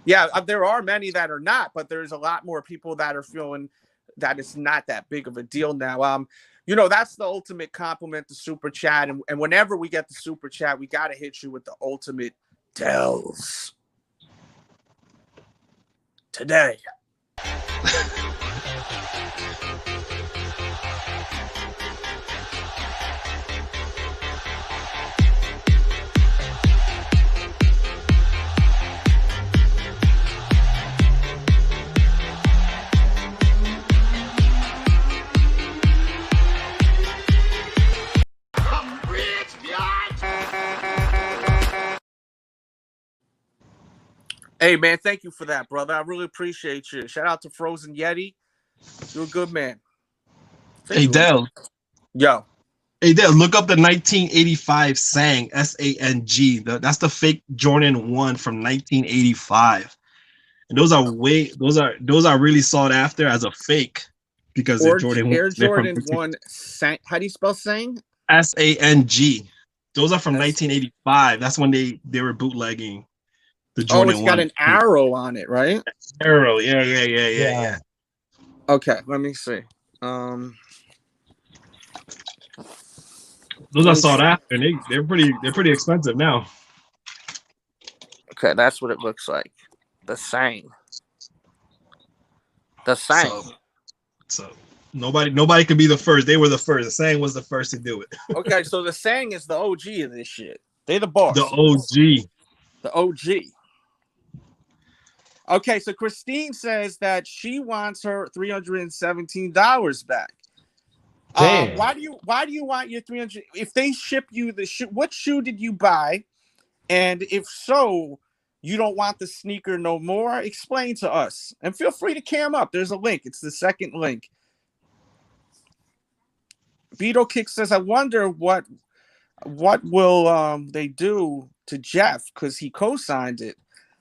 Yeah, there are many that are not, but there's a lot more people that are feeling that it's not that big of a deal now. You know, that's the ultimate compliment to Super Chat. And whenever we get the Super Chat, we got to hit you with the ultimate Delz. today. Hey, man, thank you for that, brother. I really appreciate you. Shout out to Frozen Yeti. You're a good man. Hey, Dell. Yo. Hey, Dell, look up the 1985 Sang, S-A-N-G. That's the fake Jordan 1 from 1985. And those are really sought after as a fake because they're Jordan 1. Air Jordan 1 Sang. How do you spell Sang? S-A-N-G. Those are from 1985. That's when they were bootlegging the Jordan 1. It's got an arrow on it, right? Arrow, yeah. Okay, let me see. Those are sought after. They're pretty expensive now. Okay, that's what it looks like. The Sang. The Sang. So nobody could be the first. They were the first. The Sang was the first to do it. Okay, so the Sang is the OG of this shit. They the boss. The OG. The OG. Okay, so Christine says that she wants her $317 back. Why do you want your 300? If they ship you the shoe, what shoe did you buy? And if so, you don't want the sneaker no more? Explain to us. And feel free to cam up. There's a link. It's the second link. Beetle Kick says, I wonder what will they do to Jeff because he co-signed it.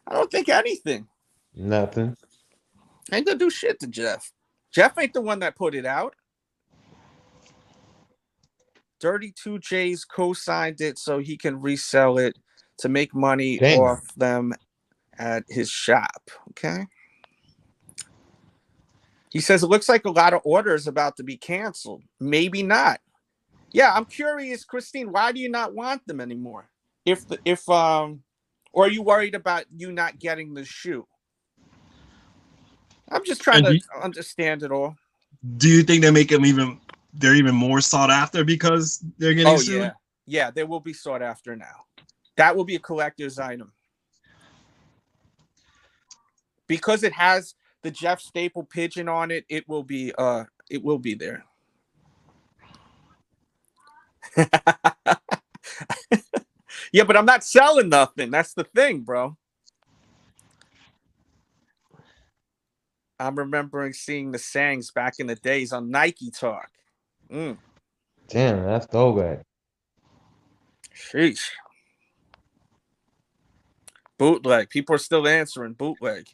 I don't think anything. Nothing. Ain't gonna do shit to Jeff. Jeff ain't the one that put it out. Dirty 2J's co-signed it so he can resell it to make money off them at his shop. Okay. He says it looks like a lot of orders about to be canceled. Maybe not. Yeah, I'm curious, Christine. Why do you not want them anymore? Or are you worried about you not getting the shoe? I'm just trying to understand it all. Do you think they make them they're even more sought after because they're getting sued? Yeah, they will be sought after now. That will be a collector's item. Because it has the Jeff Staple pigeon on it, it will be there. Yeah, but I'm not selling nothing. That's the thing, bro. I'm remembering seeing the Sangs back in the days on Nike Talk. Damn, that's throwback. Sheesh. Bootleg. People are still answering bootleg.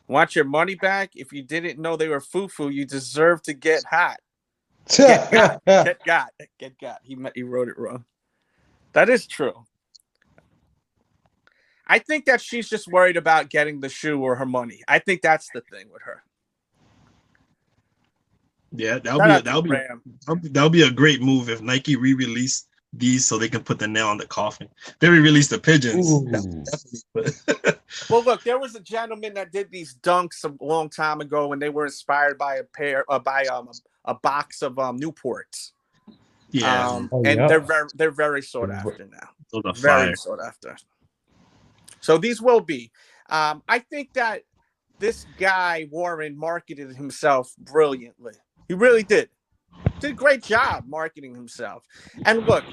Want your money back? If you didn't know they were foo-foo, you deserve to get hot. Get got. He wrote it wrong. That is true. I think that she's just worried about getting the shoe or her money. I think that's the thing with her. Yeah, that'll be a great move if Nike re-released these so they can put the nail on the coffin. They re-released the pigeons. Well, look, there was a gentleman that did these dunks a long time ago, and they were inspired by a box of Newports. Yeah, they're very sought after now. Those are very fire. sought after. So these will be. I think that this guy Warren marketed himself brilliantly. He really did. Did a great job marketing himself. And look,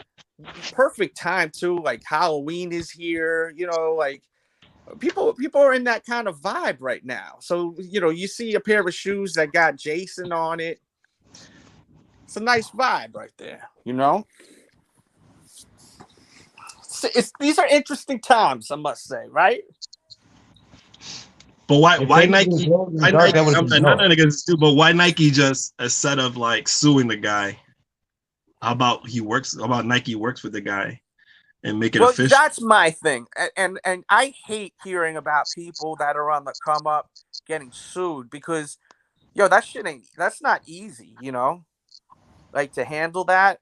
perfect time too. Like Halloween is here. You know, like people are in that kind of vibe right now. So you see a pair of shoes that got Jason on it. It's a nice vibe right there. These are interesting times, I must say, right? But why Nike? Not against you, but why Nike just instead of like suing the guy? How about Nike works with the guy and make it official? That's my thing, and I hate hearing about people that are on the come up getting sued because that's not easy, like to handle that.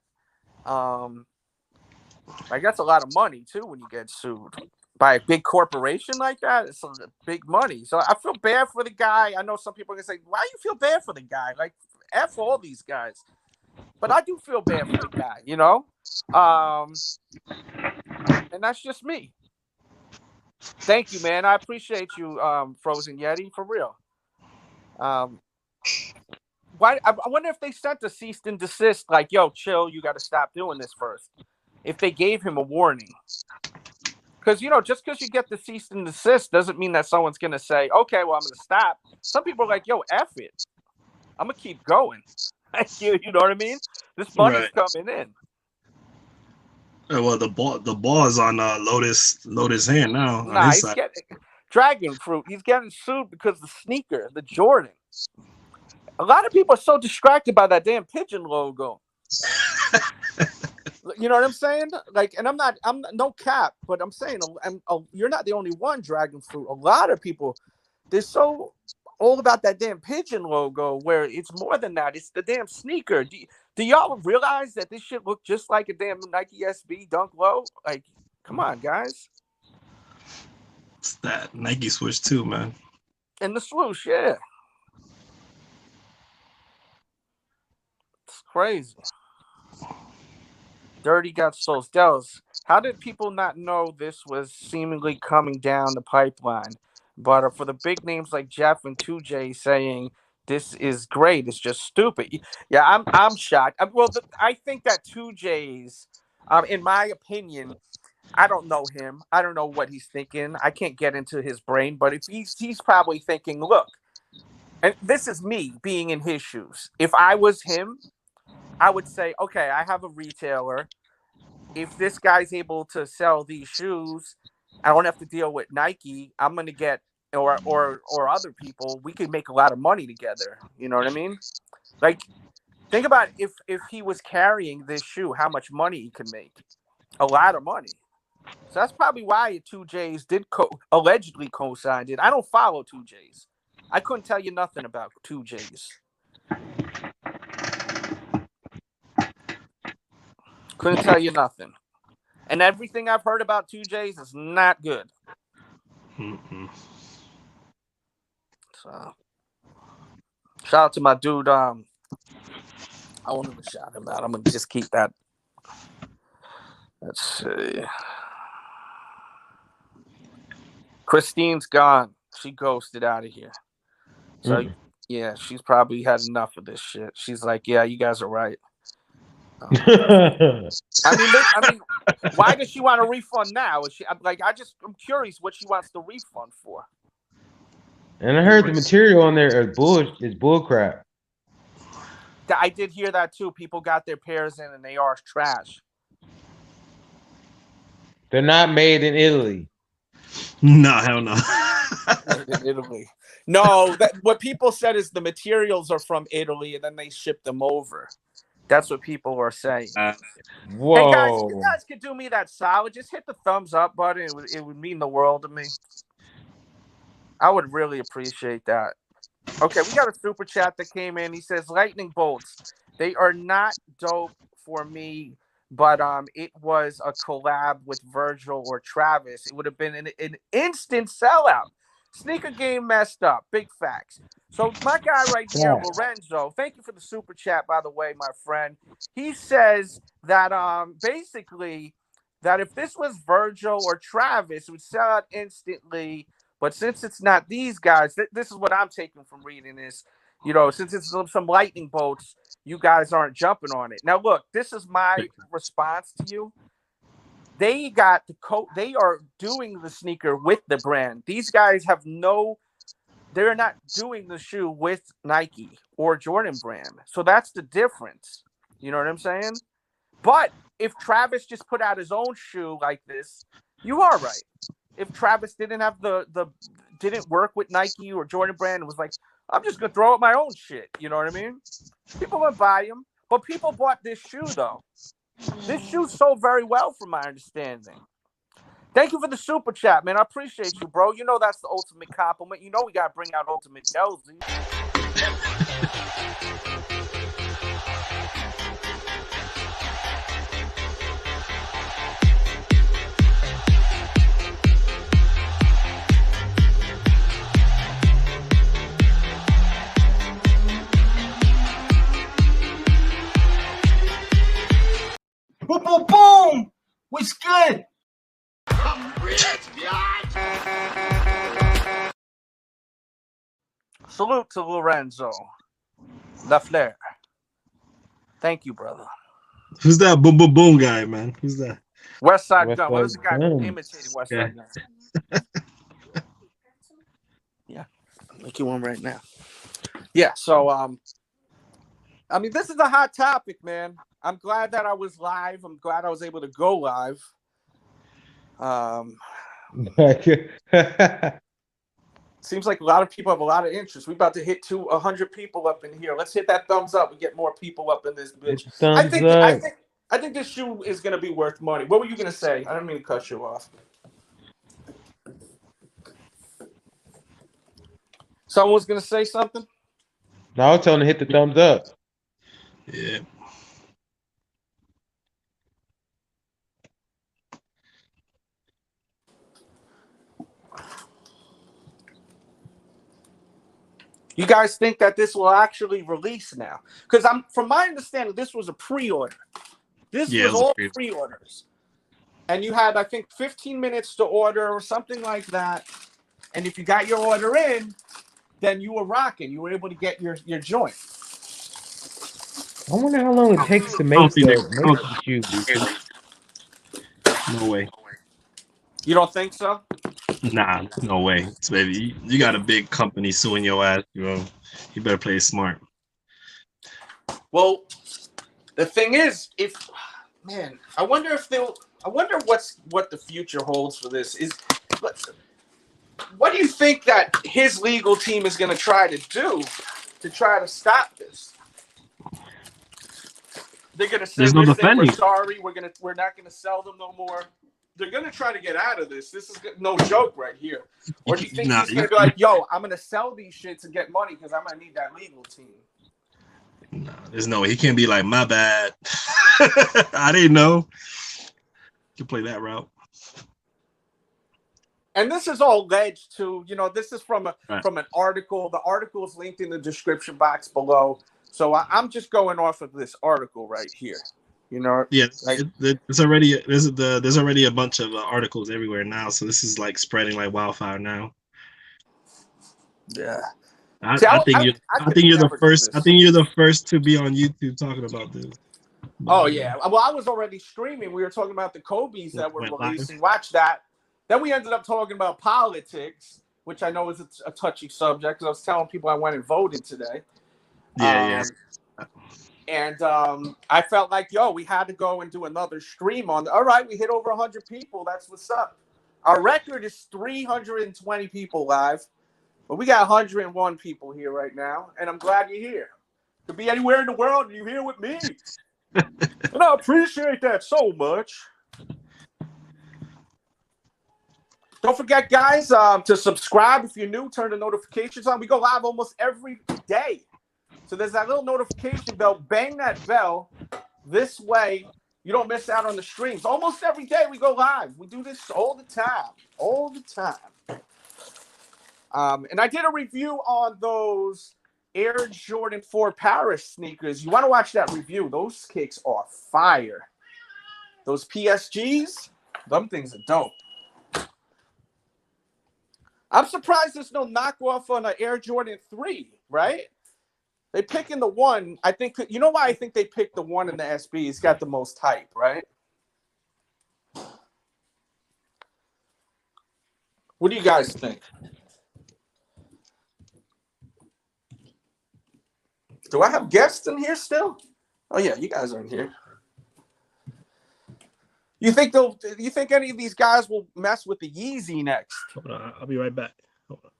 Like that's a lot of money too when you get sued. by a big corporation like that, it's big money. So I feel bad for the guy. I know some people are gonna say, "Why do you feel bad for the guy?" Like, F all these guys. But I do feel bad for the guy, you know? And that's just me. Thank you, man. I appreciate you, Frozen Yeti, for real. Why? I wonder if they sent a cease and desist, like, yo, chill, you got to stop doing this first. If they gave him a warning. Because, you know, just because you get the cease and desist doesn't mean that someone's going to say, okay, well, I'm going to stop. Some people are like, yo, F it. I'm going to keep going. You know what I mean? This money's coming in. Well, the ball is on Lotas' hand now. Nah, he's getting dragon fruit. He's getting sued because the sneaker, the Jordan. A lot of people are so distracted by that damn pigeon logo. You know what I'm saying? Like, and I'm no cap, but I'm saying you're not the only one, dragon fruit. A lot of people, they're so all about that damn pigeon logo, where it's more than that. It's the damn sneaker. Do y'all realize that this shit look just like a damn Nike SB Dunk Low? Like, come on, guys. It's that Nike swoosh too, man. And the swoosh, yeah. It's crazy. Dirty got souls. Delz, how did people not know this was seemingly coming down the pipeline? But for the big names like Jeff and 2J saying this is great, it's just stupid. Yeah, I'm shocked. I think that 2J's, in my opinion, I don't know him. I don't know what he's thinking. I can't get into his brain. But if he's probably thinking, look, and this is me being in his shoes. If I was him, I would say, okay, I have a retailer. If this guy's able to sell these shoes, I don't have to deal with Nike. I'm going to get, or other people, we could make a lot of money together. You know what I mean? Like, think about if he was carrying this shoe, how much money he could make. A lot of money. So that's probably why 2J's did allegedly co-signed it. I don't follow 2J's. I couldn't tell you nothing about 2J's. Couldn't tell you nothing. And everything I've heard about 2J's is not good. Mm-hmm. So, shout out to my dude. I won't even shout him out. I'm going to just keep that. Let's see. Christine's gone. She ghosted out of here. So, yeah, she's probably had enough of this shit. She's like, yeah, you guys are right. I mean, why does she want a refund now? I'm curious what she wants the refund for. And I heard the material on there is bull crap. I did hear that too. People got their pairs in and they are trash. They're not made in Italy. No, hell no. In Italy. No, what people said is the materials are from Italy and then they ship them over. That's what people are saying. Whoa. Hey guys, if you guys could do me that solid, just hit the thumbs up button. It would mean the world to me. I would really appreciate that. Okay, we got a super chat that came in. He says, lightning bolts. They are not dope for me, but it was a collab with Virgil or Travis. It would have been an instant sellout. Sneaker game messed up. Big facts. So my guy right here, Lorenzo, thank you for the super chat, by the way, my friend. He says that basically that if this was Virgil or Travis, it would sell out instantly. But since it's not these guys, this is what I'm taking from reading this. You know, since it's some lightning bolts, you guys aren't jumping on it. Now, look, this is my response to you. They got the coat. They are doing the sneaker with the brand. These guys have they're not doing the shoe with Nike or Jordan brand. So that's the difference. You know what I'm saying? But if Travis just put out his own shoe like this, you are right. If Travis didn't have didn't work with Nike or Jordan brand and was like, I'm just gonna throw out my own shit. You know what I mean? People would buy them, but people bought this shoe though. This shoe sold very well, from my understanding. Thank you for the super chat, man. I appreciate you, bro. You know that's the ultimate compliment. You know we gotta bring out Ultimate Delzy. Boom, boom, boom. What's good? Salute to Lorenzo Lafleur. Thank you, brother. Who's that boom boom boom guy, man? Who's that? West Side West Gun. What is the guy Side Gun. imitating West Side Gun? Yeah, I'll make you one right now. Yeah, so I mean, this is a hot topic, man. I'm glad that I was live. I'm glad I was able to go live. Seems like a lot of people have a lot of interest. We're about to hit 100 people up in here. Let's hit that thumbs up and get more people up in this bitch. I think this shoe is gonna be worth money. What were you gonna say? I didn't mean to cut you off. Someone was gonna say something? No, I was telling to hit the thumbs up. Yeah. You guys think that this will actually release now? Because from my understanding, this was a pre-order. This was all pre-orders. And you had, I think, 15 minutes to order or something like that. And if you got your order in, then you were rocking. You were able to get your joint. I wonder how long it takes to make the shoe. No way. You don't think so? Nah, no way. Baby, you got a big company suing your ass, bro. You better play it smart. Well, the thing is, I wonder what the future holds for this. What do you think that his legal team is going to try to do to try to stop this? They're going to say, we're sorry, we're not going to sell them no more. They're going to try to get out of this. This is no joke right here. Or do you think he's going to be like, yo, I'm going to sell these shits and get money because I'm going to need that legal team? No, there's no way. He can't be like, my bad. I didn't know. You can play that route. And this is all alleged to, this is from an article. The article is linked in the description box below. So I'm just going off of this article right here. Yeah, there's already a bunch of articles everywhere now. So this is like spreading like wildfire now. Yeah. I think you're the first. I think you're the first to be on YouTube talking about this. Oh yeah. Well, I was already streaming. We were talking about the Kobe's that were releasing. Watch that. Then we ended up talking about politics, which I know is a touchy subject because I was telling people I went and voted today. Yeah. And I felt like, we had to go and do another stream on. All right, we hit over 100 people. That's what's up. Our record is 320 people live, but we got 101 people here right now, and I'm glad you're here. Could be anywhere in the world, and you're here with me. And I appreciate that so much. Don't forget, guys, to subscribe if you're new. Turn the notifications on. We go live almost every day. So there's that little notification bell. Bang that bell. This way, you don't miss out on the streams. Almost every day we go live. We do this all the time. All the time. And I did a review on those Air Jordan 4 Paris sneakers. You want to watch that review. Those kicks are fire. Those PSGs, them things are dope. I'm surprised there's no knockoff on an Air Jordan 3, right? They picking the one. I think, you know why I think they picked the one in the SB? It's got the most hype, right? What do you guys think? Do I have guests in here still? Oh yeah, you guys are in here. You think any of these guys will mess with the Yeezy next? Hold on, I'll be right back. Hold on.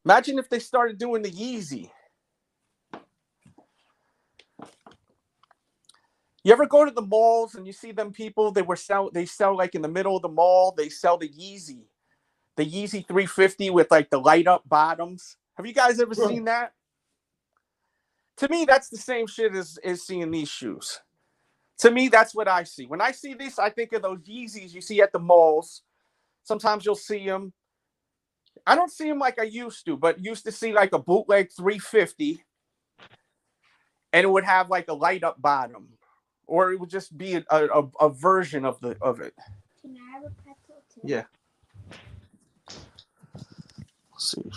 Imagine if they started doing the Yeezy. You ever go to the malls and you see them people? They sell like in the middle of the mall. They sell the Yeezy 350 with like the light up bottoms. Have you guys ever seen that? To me, that's the same shit as seeing these shoes. To me, that's what I see. When I see this, I think of those Yeezys you see at the malls. Sometimes you'll see them. I don't see them like I used to, but used to see like a bootleg 350. and it would have like a light up bottom, or it would just be a version of it. Can I have a pretzel too? Yeah. Let's see.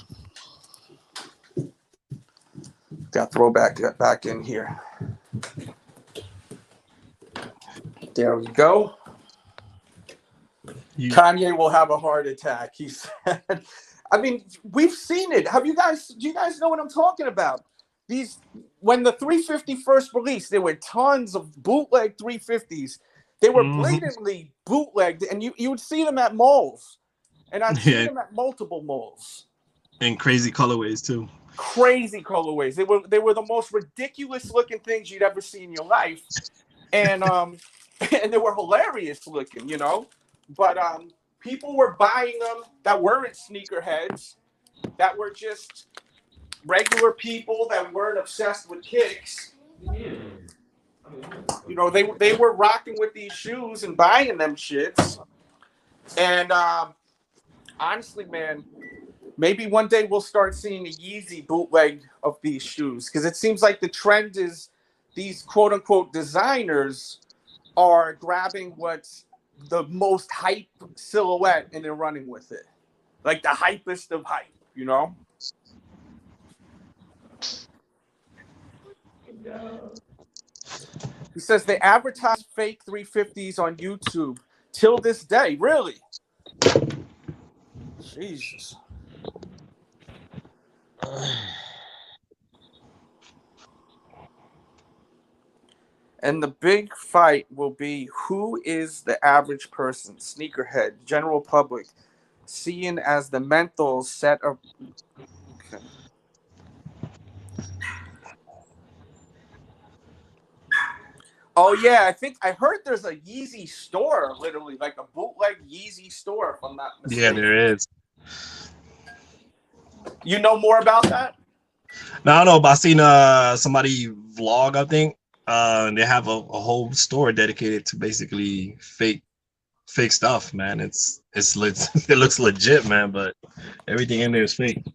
Got to throw back in here. There we go. Kanye will have a heart attack, he said. I mean, we've seen it. Do you guys know what I'm talking about? When the 350 first released, there were tons of bootleg 350s. They were blatantly bootlegged, and you would see them at malls. And I've seen them at multiple malls. And crazy colorways too. Crazy colorways. They were the most ridiculous looking things you'd ever see in your life. And and they were hilarious looking, you know. But people were buying them that weren't sneakerheads, that were just regular people that weren't obsessed with kicks. You know, they were rocking with these shoes and buying them shits. And honestly, man, maybe one day we'll start seeing a Yeezy bootleg of these shoes, because it seems like the trend is these quote unquote designers are grabbing what's the most hype silhouette and they're running with it, like the hypest of hype, you know. He says they advertise fake 350s on YouTube till this day. Really? Jesus. And the big fight will be, who is the average person, sneakerhead, general public, seeing as the mental set of... Okay. Oh, yeah, I heard there's a Yeezy store, literally, like a bootleg Yeezy store, if I'm not mistaken. Yeah, there is. You know more about that? No, I don't know, but I seen somebody vlog, I think. They have a whole store dedicated to basically fake stuff, man. It's lit. It looks legit, man, but everything in there is fake.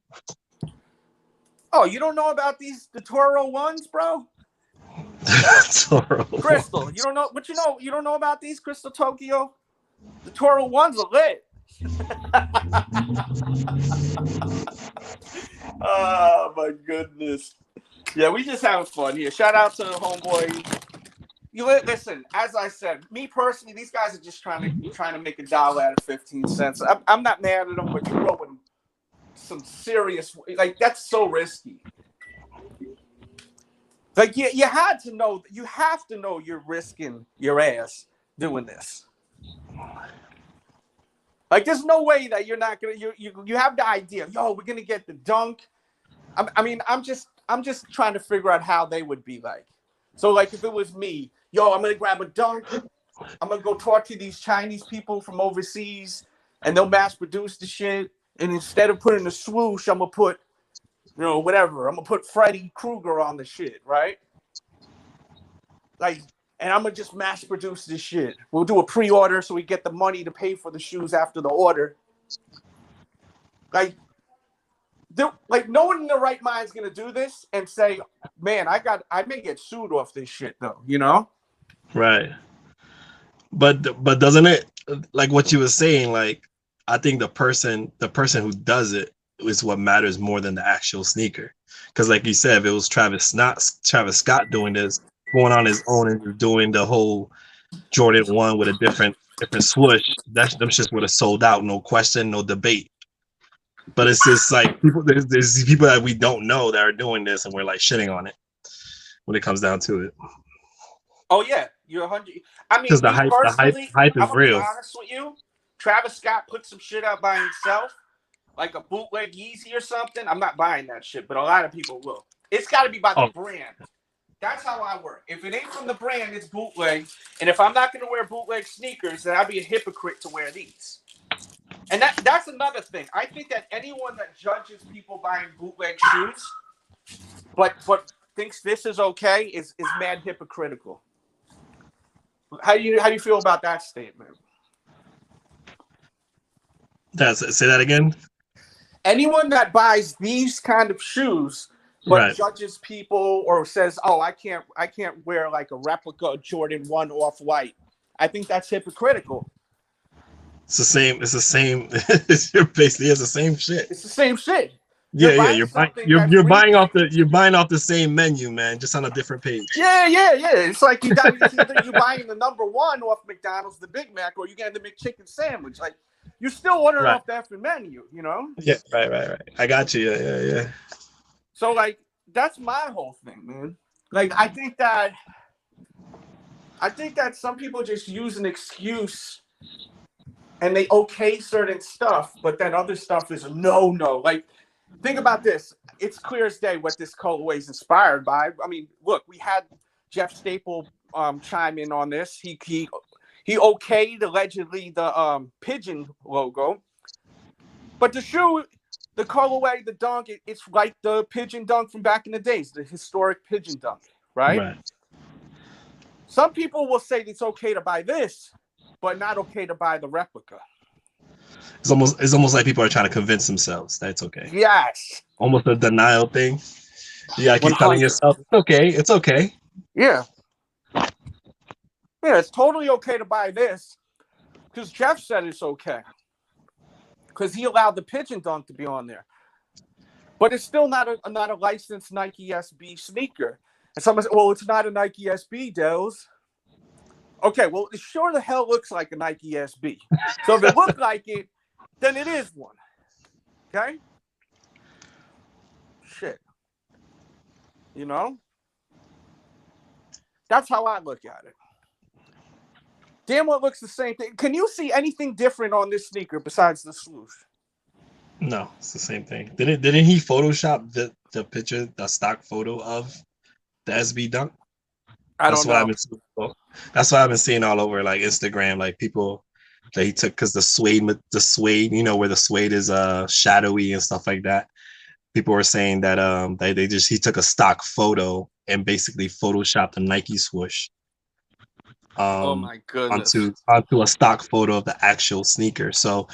Oh, you don't know about the Toro ones, bro? Toro Crystal, ones. you don't know what you know. You don't know about these, Crystal Tokyo? The Toro ones are lit. Oh my goodness. Yeah, we just having fun here. Shout out to the homeboy. You listen, as I said, me personally, these guys are just trying to make $1 out of 15 cents. I'm not mad at them, but you're throwing some serious, like, that's so risky. Like, you had to know, you have to know you're risking your ass doing this. Like, there's no way that you're not gonna. You have the idea. Yo, we're gonna get the dunk. I mean, I'm just trying to figure out how they would be like. So, like, if it was me, yo, I'm gonna grab a dunk. I'm gonna go talk to these Chinese people from overseas, and they'll mass produce the shit. And instead of putting the swoosh, I'm gonna put, whatever. I'm gonna put Freddy Krueger on the shit, right? Like. And I'm going to just mass produce this shit. We'll do a pre-order so we get the money to pay for the shoes after the order. Like no one in their right mind is going to do this and say, man, I may get sued off this shit, though, you know? Right. But doesn't it, like what you were saying, like, I think the person who does it is what matters more than the actual sneaker. Because like you said, if it was Travis Scott doing this, going on his own and doing the whole Jordan 1 with a different swoosh, them shits would have sold out, no question, no debate. But it's just like there's these people that we don't know that are doing this, and we're like shitting on it when it comes down to it. Oh yeah, you're 100. I mean, because the hype is I'm real. be honest with you, Travis Scott put some shit out by himself, like a bootleg Yeezy or something. I'm not buying that shit, but a lot of people will. It's got to be by the brand. That's how I work. If it ain't from the brand, it's bootleg. And if I'm not going to wear bootleg sneakers, then I'd be a hypocrite to wear these. And that's another thing. I think that anyone that judges people buying bootleg shoes, but thinks this is okay, is mad hypocritical. How do you feel about that statement? Say that again. Anyone that buys these kind of shoes but judges people or says, "Oh, I can't wear like a replica Jordan 1 Off-White." I think that's hypocritical. It's the same. It's the same. It's the same shit. It's the same shit. Yeah, you're buying off the same menu, man, just on a different page. Yeah. It's like you're buying the number 1 off McDonald's, the Big Mac, or you getting the McChicken sandwich. Like you're still ordering off the effing menu, you know? Yeah, right. I got you. Yeah. So like that's my whole thing, man. Like I think that some people just use an excuse and they okay certain stuff, but then other stuff is a no. Like, think about this. It's clear as day what this colorway is inspired by. I mean, look, we had Jeff Staple chime in on this. He okayed allegedly the pigeon logo, but the shoe, the colorway, the dunk, it's like the pigeon dunk from back in the days, the historic pigeon dunk, right? Some people will say it's okay to buy this, but not okay to buy the replica. It's almost like people are trying to convince themselves that it's okay. Yes. Almost a denial thing. Yeah, keep telling yourself it's okay. Yeah. Yeah, it's totally okay to buy this because Jeff said it's okay. Because he allowed the pigeon dunk to be on there. But it's still not a licensed Nike SB sneaker. And someone said, well, it's not a Nike SB, Delz. Okay, well, it sure the hell looks like a Nike SB. So if it looked like it, then it is one. Okay? Shit. You know? That's how I look at it. Damn, what looks the same thing. Can you see anything different on this sneaker besides the swoosh? No, it's the same thing. Didn't he Photoshop the picture, the stock photo of the SB dunk? That's what I've been seeing all over like Instagram, like people that he took because the suede, you know, where the suede is shadowy and stuff like that. People were saying that he took a stock photo and basically photoshopped the Nike swoosh. Oh my goodness! Onto a stock photo of the actual sneaker. So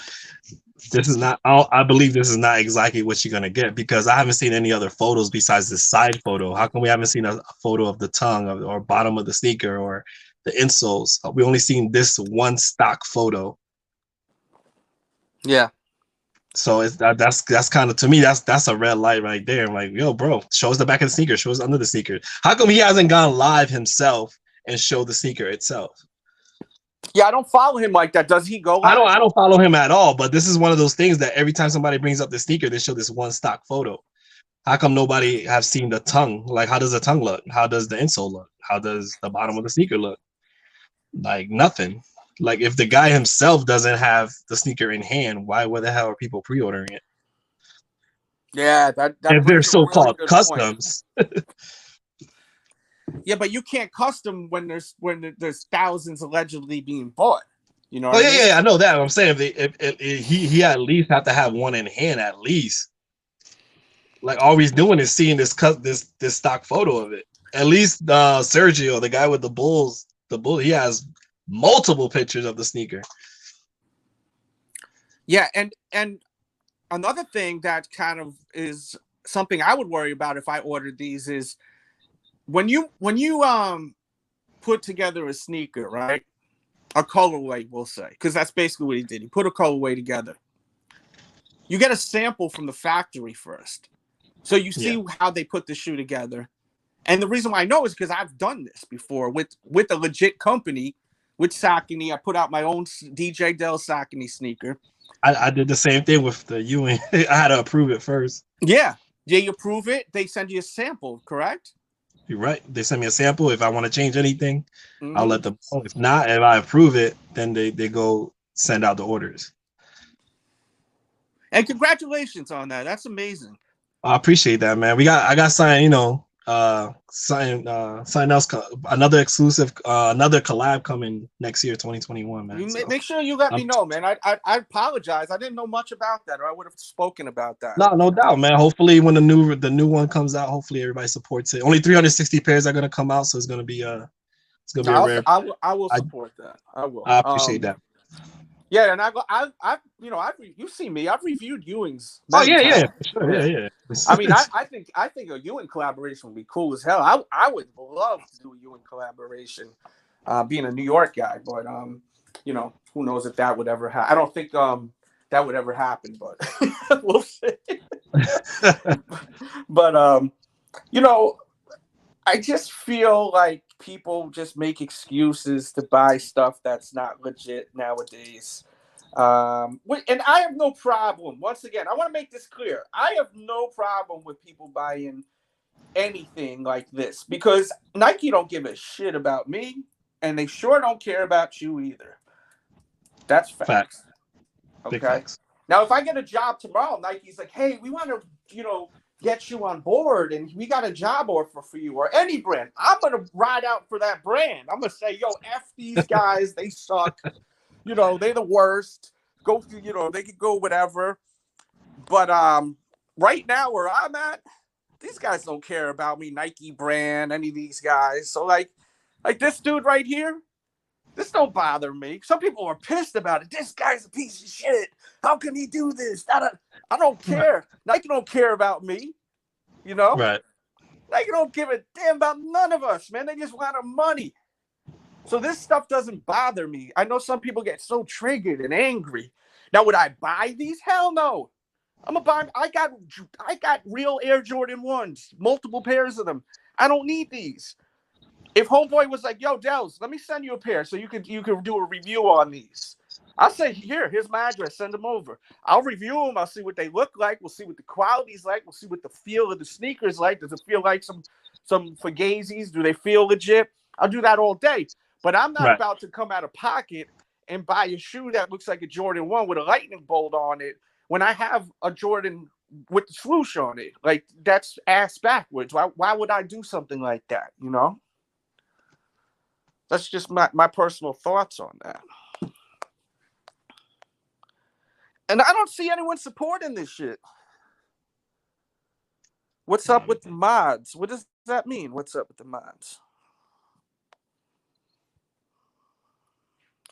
this is not. I believe this is not exactly what you're gonna get because I haven't seen any other photos besides this side photo. How come we haven't seen a photo of the tongue or bottom of the sneaker or the insoles? We only seen this one stock photo. Yeah. So that's kind of, to me, that's a red light right there. I'm like, yo, bro, show us the back of the sneaker, show us under the sneaker. How come he hasn't gone live himself and show the sneaker itself? Yeah, I don't follow him like that. Does he go live? I don't follow him at all, but this is one of those things that every time somebody brings up the sneaker, they show this one stock photo. How come nobody have seen the tongue? Like, how does the tongue look? How does the insole look? How does the bottom of the sneaker look? Like, nothing. Like, if the guy himself doesn't have the sneaker in hand, why the hell are people pre-ordering it? Yeah, that if they're so-called customs. Yeah, but you can't custom when there's thousands allegedly being bought. You know? Yeah, I know that. I'm saying if he at least have to have one in hand at least. Like all he's doing is seeing this stock photo of it. At least Sergio, the guy with the Bulls, he has multiple pictures of the sneaker. Yeah, and another thing that kind of is something I would worry about if I ordered these is when you put together a sneaker, right? A colorway, we'll say, because that's basically what he did. He put a colorway together. You get a sample from the factory first. So you see how they put the shoe together. And the reason why I know is because I've done this before with a legit company, with Saucony. I put out my own DJ Dell Saucony sneaker. I did the same thing with the Ewing. I had to approve it first. Yeah, you approve it. They send you a sample, correct? You're right. They send me a sample. If I want to change anything, I'll let them know. If not, if I approve it, then they go send out the orders. And congratulations on that. That's amazing. I appreciate that, man. I got something, something else, another exclusive, another collab coming next year, 2021, man. Make sure you let me know, man. I apologize. I didn't know much about that, or I would have spoken about that. No doubt, man. Hopefully, when the new one comes out, hopefully everybody supports it. Only 360 pairs are gonna come out, so it's gonna be a rare. I will support that. I will. I appreciate that. Yeah, and you've seen me. I've reviewed Ewing's. Oh Many yeah, times. for sure, yeah. I mean, I think a Ewing collaboration would be cool as hell. I would love to do a Ewing collaboration, being a New York guy. But who knows if that would ever happen? I don't think that would ever happen. But we'll see. But I just feel like people just make excuses to buy stuff that's not legit nowadays. And I have no problem. Once again, I want to make this clear. I have no problem with people buying anything like this because Nike don't give a shit about me, and they sure don't care about you either. That's facts. Okay. Big facts. Now, if I get a job tomorrow, Nike's like, "Hey, we want to, get you on board, and we got a job offer for you," or any brand, I'm gonna ride out for that brand. I'm gonna say, "Yo, F these guys, they suck. They're the worst. Go through, they could go whatever." But right now where I'm at, these guys don't care about me, Nike brand, any of these guys. So like this dude right here, this don't bother me. Some people are pissed about it. This guy's a piece of shit. How can he do this? I don't care. Nike don't care about me. Right. Nike don't give a damn about none of us, man. They just want our money. So this stuff doesn't bother me. I know some people get so triggered and angry. Now, would I buy these? Hell no. I'm gonna buy. I got real Air Jordan 1s, multiple pairs of them. I don't need these. If homeboy was like, "Yo, Delz, let me send you a pair so you could do a review on these," I'll say, here's my address. Send them over. I'll review them. I'll see what they look like. We'll see what the quality's like. We'll see what the feel of the sneakers like. Does it feel like some Fugazis? Do they feel legit? I'll do that all day. But I'm not about to come out of pocket and buy a shoe that looks like a Jordan 1 with a lightning bolt on it when I have a Jordan with the swoosh on it. Like, that's ass backwards. Why would I do something like that, That's just my personal thoughts on that. And I don't see anyone supporting this shit. What's up with the mods? What does that mean? What's up with the mods?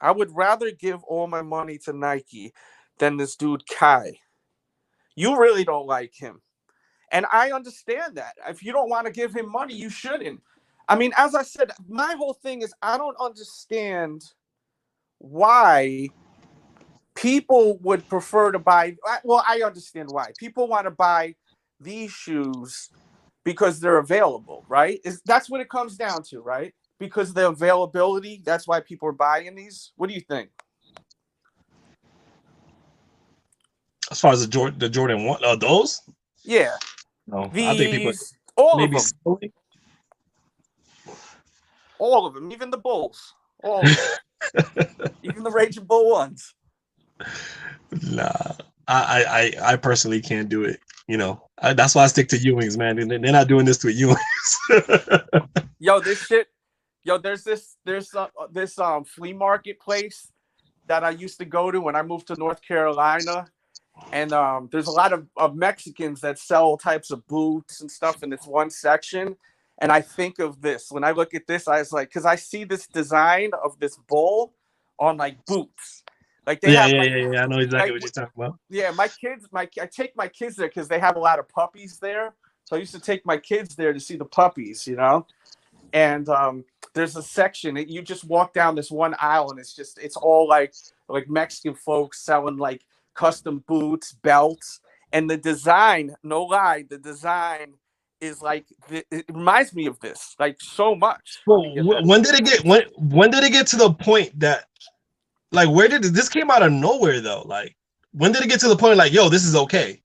I would rather give all my money to Nike than this dude Kai. You really don't like him. And I understand that. If you don't want to give him money, you shouldn't. I mean, as I said, my whole thing is I don't understand why people would prefer to buy. Well, I understand why. People want to buy these shoes because they're available, right? That's what it comes down to, right? Because the availability, that's why people are buying these. What do you think? As far as the Jordan 1, those? Yeah. No, I think people all maybe of them. slowly. All of them, even the Bulls. All of them. Even the Raging Bull ones. Nah, I personally can't do it. That's why I stick to Ewings, man. They're not doing this to Ewings. Yo, this shit. Yo, there's this flea market place that I used to go to when I moved to North Carolina, and there's a lot of Mexicans that sell all types of boots and stuff in this one section. And I think of this when I look at this, I was like, because I see this design of this bull on like boots. Like they have, I know exactly what you're talking about. Yeah, my kids, I take my kids there because they have a lot of puppies there. So I used to take my kids there to see the puppies, And there's a section that you just walk down this one aisle, and it's all like Mexican folks selling like custom boots, belts, and the design. No lie, the design is like it reminds me of this like so much. Well, when did it get to the point that? Like, where did this came out of nowhere though? Like, when did it get to the point like, yo, this is okay?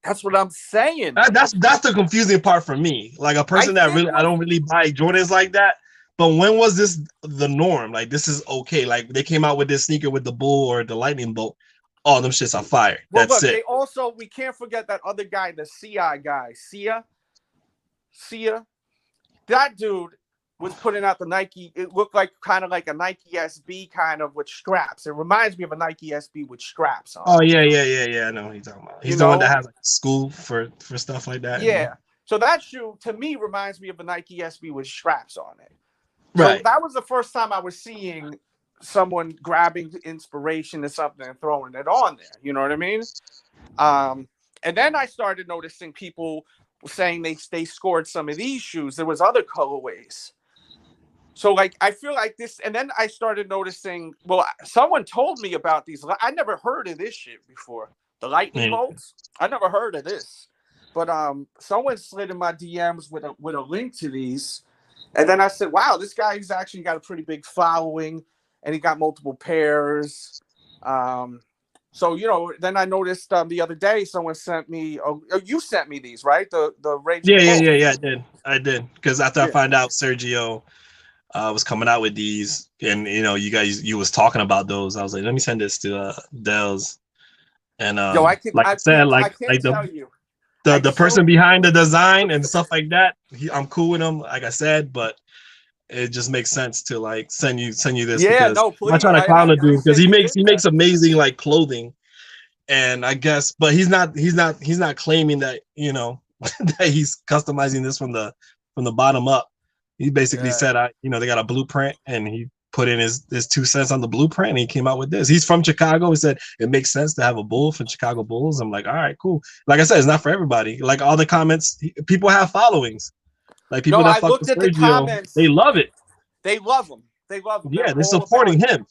That's what I'm saying. That's the confusing part for me. Like a person I don't really buy Jordans like that. But when was this the norm? Like, this is okay. Like they came out with this sneaker with the bull or the lightning bolt. All them shits are fire. Well, That's look, it. we can't forget that other guy, the CI guy, Sia. That dude was putting out the Nike. It looked like kind of like a Nike SB kind of with straps. It reminds me of a Nike SB with straps on. Oh yeah. I know what he's talking about. He's the one that has like school for stuff like that. Yeah. So that shoe to me reminds me of a Nike SB with straps on it. Right. So that was the first time I was seeing someone grabbing inspiration or something and throwing it on there. You know what I mean? And then I started noticing people saying they scored some of these shoes. There was other colorways. So like I feel like this, and then I started noticing. Well, someone told me about these. I never heard of this shit before. The lightning bolts. I never heard of this, but someone slid in my DMs with a link to these, and then I said, "Wow, this guy's actually got a pretty big following, and he got multiple pairs." So then I noticed the other day someone sent me. Oh, you sent me these, right? The Raging Bull. Yeah. I did because after I find out Sergio was coming out with these, and you was talking about those, I was like, let me send this to Delz. And I can't tell you. The person behind the design and stuff like that, I'm cool with him, like I said, but it just makes sense to like send you this. Yeah, because no, please. I'm not trying to clown the dude because he makes amazing like clothing, and I guess, but he's not claiming that that he's customizing this from the bottom up. He basically said, they got a blueprint, and he put in his 2 cents on the blueprint, and he came out with this. He's from Chicago. He said it makes sense to have a bull for Chicago Bulls. I'm like, all right, cool. Like I said, it's not for everybody. Like all the comments, people have followings. Like people that fuck with Sergio, they love it. They love him. Yeah, they're supporting him.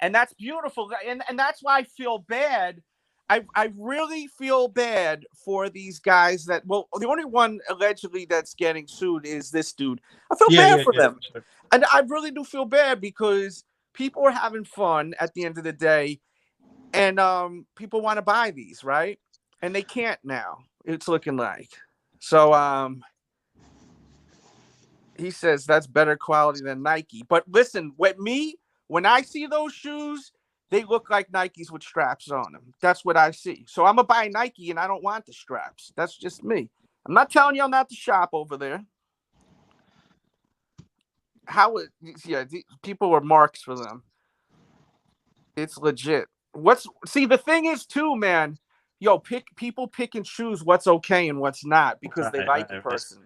And that's beautiful. And that's why I feel bad. I really feel bad for these guys that, well, the only one allegedly that's getting sued is this dude. I feel bad for them. Sure. And I really do feel bad because people are having fun at the end of the day, and people want to buy these, right? And they can't now. It's looking like. So he says that's better quality than Nike. But listen, when I see those shoes, they look like Nikes with straps on them. That's what I see. So I'm going to buy Nike, and I don't want the straps. That's just me. I'm not telling you I'm not to shop over there. People are marks for them. It's legit. The thing is too, man, people pick and choose what's okay and what's not because they like the person.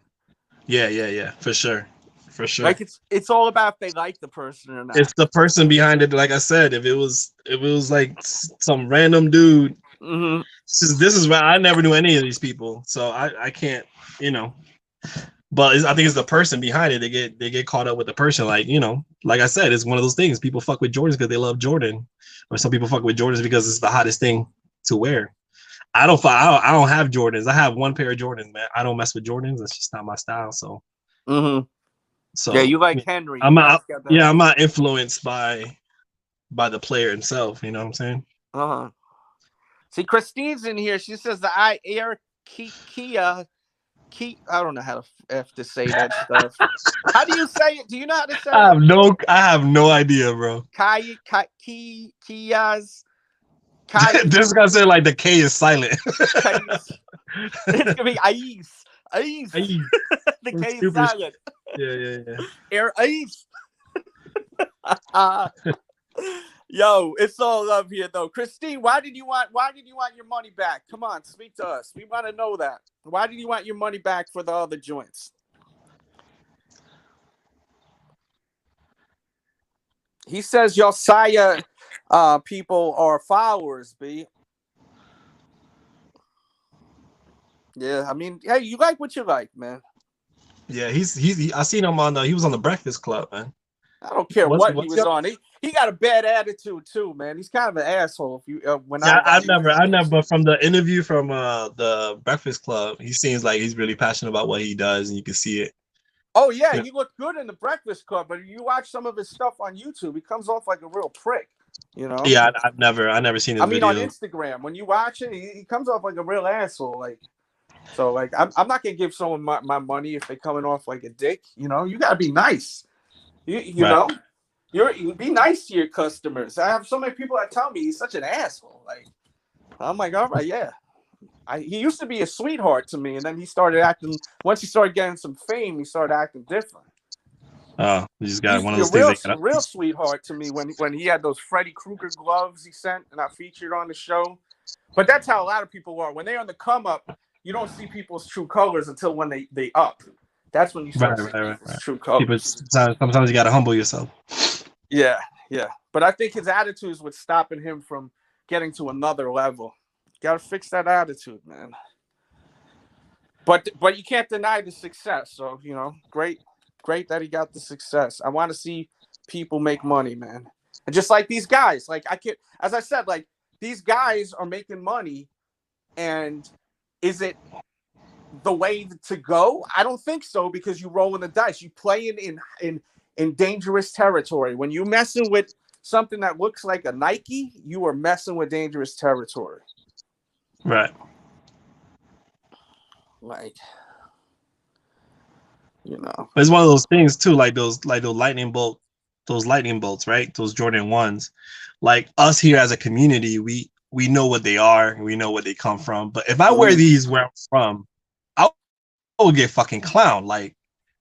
Yeah, for sure. Like it's all about if they like the person or not. It's the person behind it. Like I said, if it was like some random dude, this is where I never knew any of these people, so I can't, But I think it's the person behind it. They get caught up with the person. Like like I said, it's one of those things. People fuck with Jordans because they love Jordan, or some people fuck with Jordans because it's the hottest thing to wear. I don't have Jordans. I have one pair of Jordans, man. I don't mess with Jordans. That's just not my style. So. So yeah, you like Henry. I'm not influenced by the player himself. You know what I'm saying? See, Christine's in here. She says the Air Kia. I don't know how to say that stuff. How do you say it? Do you know how to say it? I have no idea, bro. Kias. This guy said like the K is silent. It's gonna be Ais. The K is silent. Yeah. Air Ais. Yo, it's all love here though. Christine, why did you want your money back? Come on, speak to us. We want to know that. Why did you want your money back for the other joints? He says Josiah people are followers, B. Yeah, I mean, hey, you like what you like, man. Yeah, I seen him on he was on the Breakfast Club, man. I don't care what he was on. He got a bad attitude too, man. He's kind of an asshole. I never from the interview from the Breakfast Club, he seems like he's really passionate about what he does, and you can see it. Oh yeah, he looked good in the Breakfast Club, but you watch some of his stuff on YouTube, he comes off like a real prick. Yeah, I've never seen his video. On Instagram, when you watch it, he comes off like a real asshole. I'm not gonna give someone my money if they're coming off like a dick. You gotta be nice. You know, you be nice to your customers. I have so many people that tell me he's such an asshole. I'm like, all right, yeah. He used to be a sweetheart to me, and then he started acting. Once he started getting some fame, he started acting different. Oh, he just got one of those things. Real sweetheart to me when he had those Freddy Krueger gloves he sent, and I featured on the show. But that's how a lot of people are. When they're on the come up, you don't see people's true colors until when they up. That's when you start seeing people's true colors. Sometimes you got to humble yourself. Yeah. Yeah, but I think his attitude is what's stopping him from getting to another level. Got to fix that attitude, man. But you can't deny the success. So, you know, great that he got the success. I want to see people make money, man. And just like these guys, like as I said, like these guys are making money, and is it the way to go? I don't think so, because you rolling the dice. You playing in dangerous territory. When you messing with something that looks like a Nike, you are messing with dangerous territory. Right. Like, you know, it's one of those things too, like those lightning bolts, right? Those Jordan 1s. Like us here as a community, we know what they are, we know where they come from. But if I wear these where I'm from, I will get fucking clown. Like,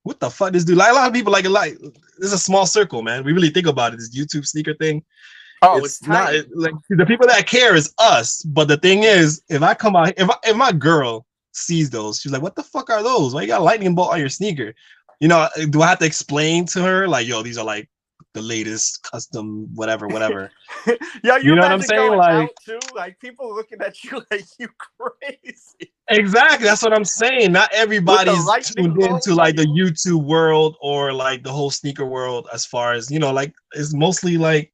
what the fuck, this dude? Like, a lot of people like this is a small circle, man. We really think about it, this YouTube sneaker thing. Oh, it's not like the people that care is us. But the thing is, if I come out, if my girl sees those, she's like, what the fuck are those? Why you got a lightning bolt on your sneaker? You know, do I have to explain to her, like, yo, these are like the latest custom whatever yeah, you know what I'm saying? Like, too, like people looking at you like you crazy. Exactly, that's what I'm saying. Not everybody's tuned into like the YouTube world or like the whole sneaker world, as far as, you know, like it's mostly like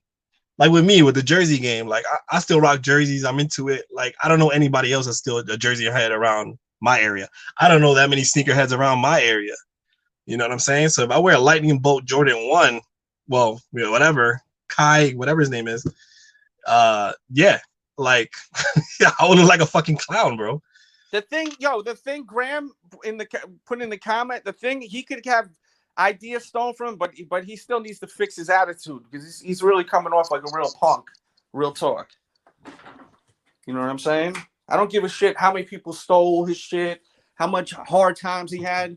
with me with the jersey game. Like I still rock jerseys, I'm into it. Like I don't know anybody else that's still a jersey head around my area. I don't know that many sneakerheads around my area. You know what I'm saying? So if I wear a lightning bolt Jordan 1, well, you know, whatever, Kai, whatever his name is, yeah, like I would look like a fucking clown, bro. The thing Graham put in the comment, the thing, he could have ideas stolen from him, but he still needs to fix his attitude, because he's really coming off like a real punk. Real talk. You know what I'm saying? I don't give a shit how many people stole his shit, how much hard times he had.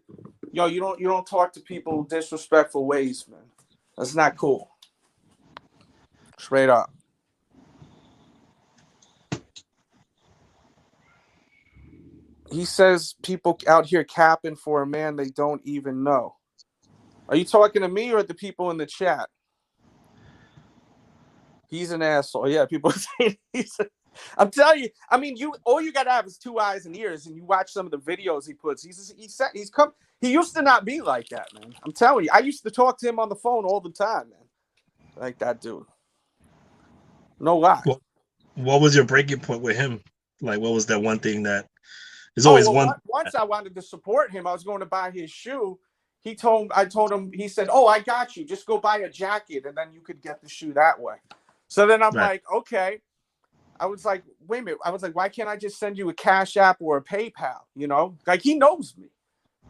Yo, you don't talk to people disrespectful ways, man. That's not cool. Straight up. He says people out here capping for a man they don't even know. Are you talking to me or the people in the chat? He's an asshole. Yeah, people saying I'm telling you. I mean, all you gotta have is 2 eyes and ears, and you watch some of the videos he puts. He used to not be like that, man. I'm telling you. I used to talk to him on the phone all the time, man. Like that dude. No lie. Well, what was your breaking point with him? Like, what was that one thing that there's always one? Once I wanted to support him, I was going to buy his shoe. I told him, he said, "Oh, I got you. Just go buy a jacket, and then you could get the shoe that way." So then I'm like, okay. I was like, wait a minute. I was like, why can't I just send you a Cash App or a PayPal? You know, like he knows me.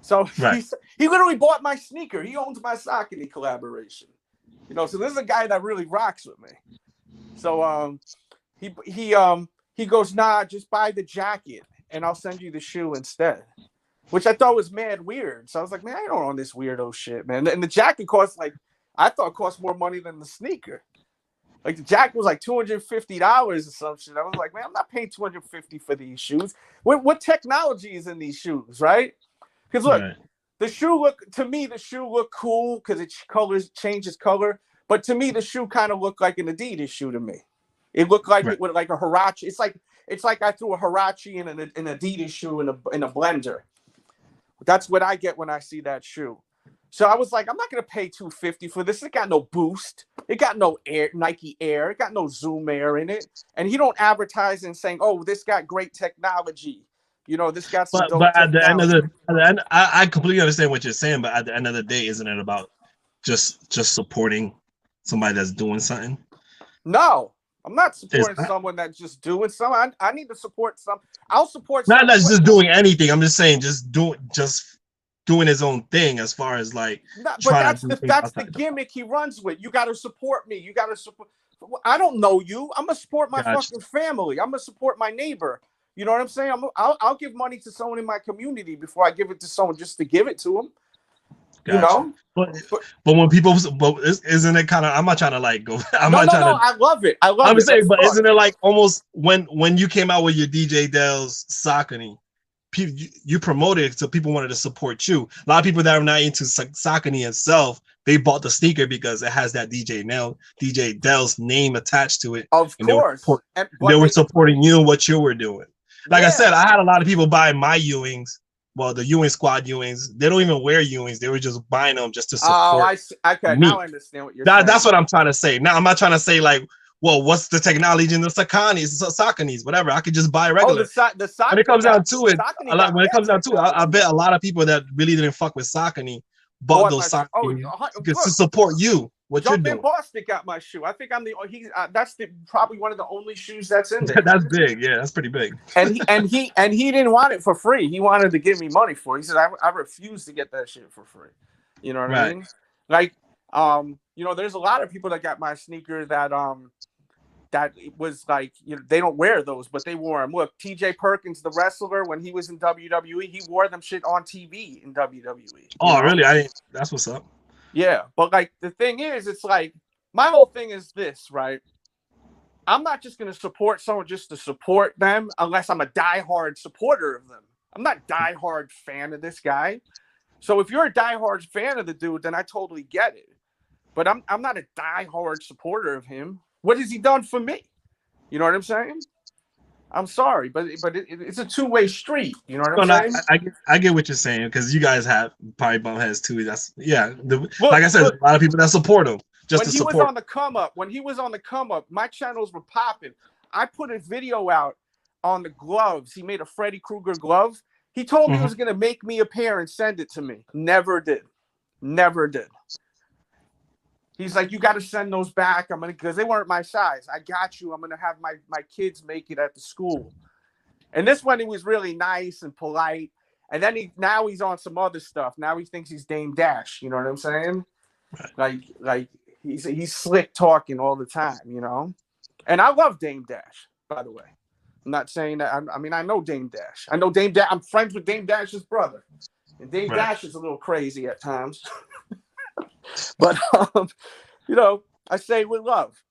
So he literally bought my sneaker. He owns my Saucony collaboration. You know, so this is a guy that really rocks with me. So he goes, nah, just buy the jacket and I'll send you the shoe instead. Which I thought was mad weird. So I was like, man, I don't own this weirdo shit, man. And the jacket cost cost more money than the sneaker. Like the jacket was like $250 or some shit. I was like, man, I'm not paying $250 for these shoes. What technology is in these shoes, right? Because look, the shoe looked cool because it changes color. But to me, the shoe kind of looked like an Adidas shoe to me. It looked like it with like a Huarache. It's like I threw a Huarache in an Adidas shoe in a blender. That's what I get when I see that shoe. So I was like, I'm not gonna pay $250 for this. It got no boost. It got no Nike Air. It got no Zoom Air in it. And he don't advertise and saying, "Oh, this got great technology." You know, this got some. But at the end, I completely understand what you're saying. But at the end of the day, isn't it about just supporting somebody that's doing something? No, I'm not supporting someone that's just doing something. I need to support some. I'll support. Not that's just doing anything. I'm just saying, just doing his own thing as far as like. But that's the gimmick he runs with. You got to support me. You got to support. I don't know you. I'm gonna support my fucking family. I'm gonna support my neighbor. You know what I'm saying? I'll give money to someone in my community before I give it to someone just to give it to them. Gotcha. You know, but when people, isn't it kind of? I'm not trying to like go. No, I love it. I'm saying, but isn't it like almost when you came out with your DJDELZ Saucony, you promoted it, so people wanted to support you. A lot of people that are not into Saucony itself, they bought the sneaker because it has that DJ Dell's name attached to it. Of and course. They were supporting you and what you were doing. Like I said, Yeah. I had a lot of people buying my Ewings. Well, the Ewing squad Ewings. They don't even wear Ewings. They were just buying them just to support. Oh, I see. Okay, me. now I understand what you're saying. That's what I'm trying to say. Now I'm not trying to say like, well, what's the technology in the Sauconys, whatever. I could just buy regular. The when it comes down to it, I bet a lot of people that really didn't fuck with Saucony bought those Saucony to support you. What you're doing. Boston got my shoe. I think I'm that's probably one of the only shoes that's in there. That's big. Yeah, that's pretty big. And he didn't want it for free. He wanted to give me money for it. He said I refuse to get that shit for free. You know what I mean? Like you know, there's a lot of people that got my sneaker that that was like, you know, they don't wear those, but they wore them. Look, TJ Perkins, the wrestler, when he was in WWE, he wore them shit on TV in WWE. Oh, really? That's what's up. Yeah, but like the thing is, it's like my whole thing is this, right? I'm not just going to support someone just to support them unless I'm a diehard supporter of them. I'm not a diehard fan of this guy. So if you're a diehard fan of the dude, then I totally get it. But I'm not a diehard supporter of him. What has he done for me? You know what I'm saying? I'm sorry, but it's a two-way street. You know what I'm saying? I get what you're saying, because you guys have probably bum heads too. That's like I said, a lot of people that support him just to support. When he was on the come up, my channels were popping. I put a video out on the gloves. He made a Freddy Krueger glove. He told me he was going to make me a pair and send it to me. Never did. He's like, you got to send those back. Because they weren't my size. I got you. I'm going to have my kids make it at the school. And this one, he was really nice and polite. And then now he's on some other stuff. Now he thinks he's Dame Dash. You know what I'm saying? Like he's slick talking all the time, you know? And I love Dame Dash, by the way. I'm not saying that. I know Dame Dash. I know Dame Dash. I'm friends with Dame Dash's brother. And Dame Dash is a little crazy at times. But you know, I say with love.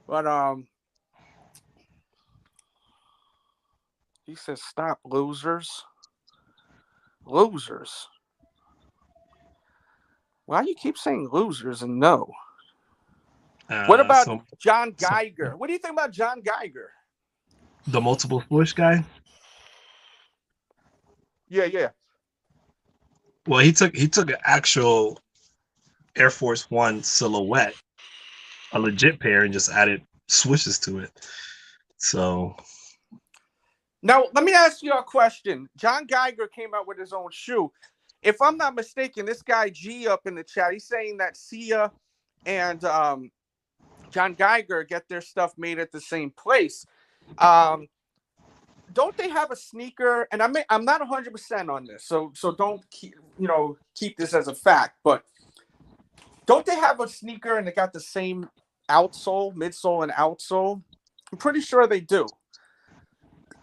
But he says, "Stop, losers." Losers. Why do you keep saying losers and no? What about John Geiger? What do you think about John Geiger? The multiple swoosh guy? Yeah. Well, he took an actual Air Force One silhouette, a legit pair, and just added swooshes to it. So now let me ask you a question. John Geiger came out with his own shoe. If I'm not mistaken, this guy G up in the chat, he's saying that Sia and John Geiger get their stuff made at the same place. Don't they have a sneaker? And I'm not 100% on this, so don't keep this as a fact, but don't they have a sneaker and they got the same outsole, midsole, and outsole? I'm pretty sure they do.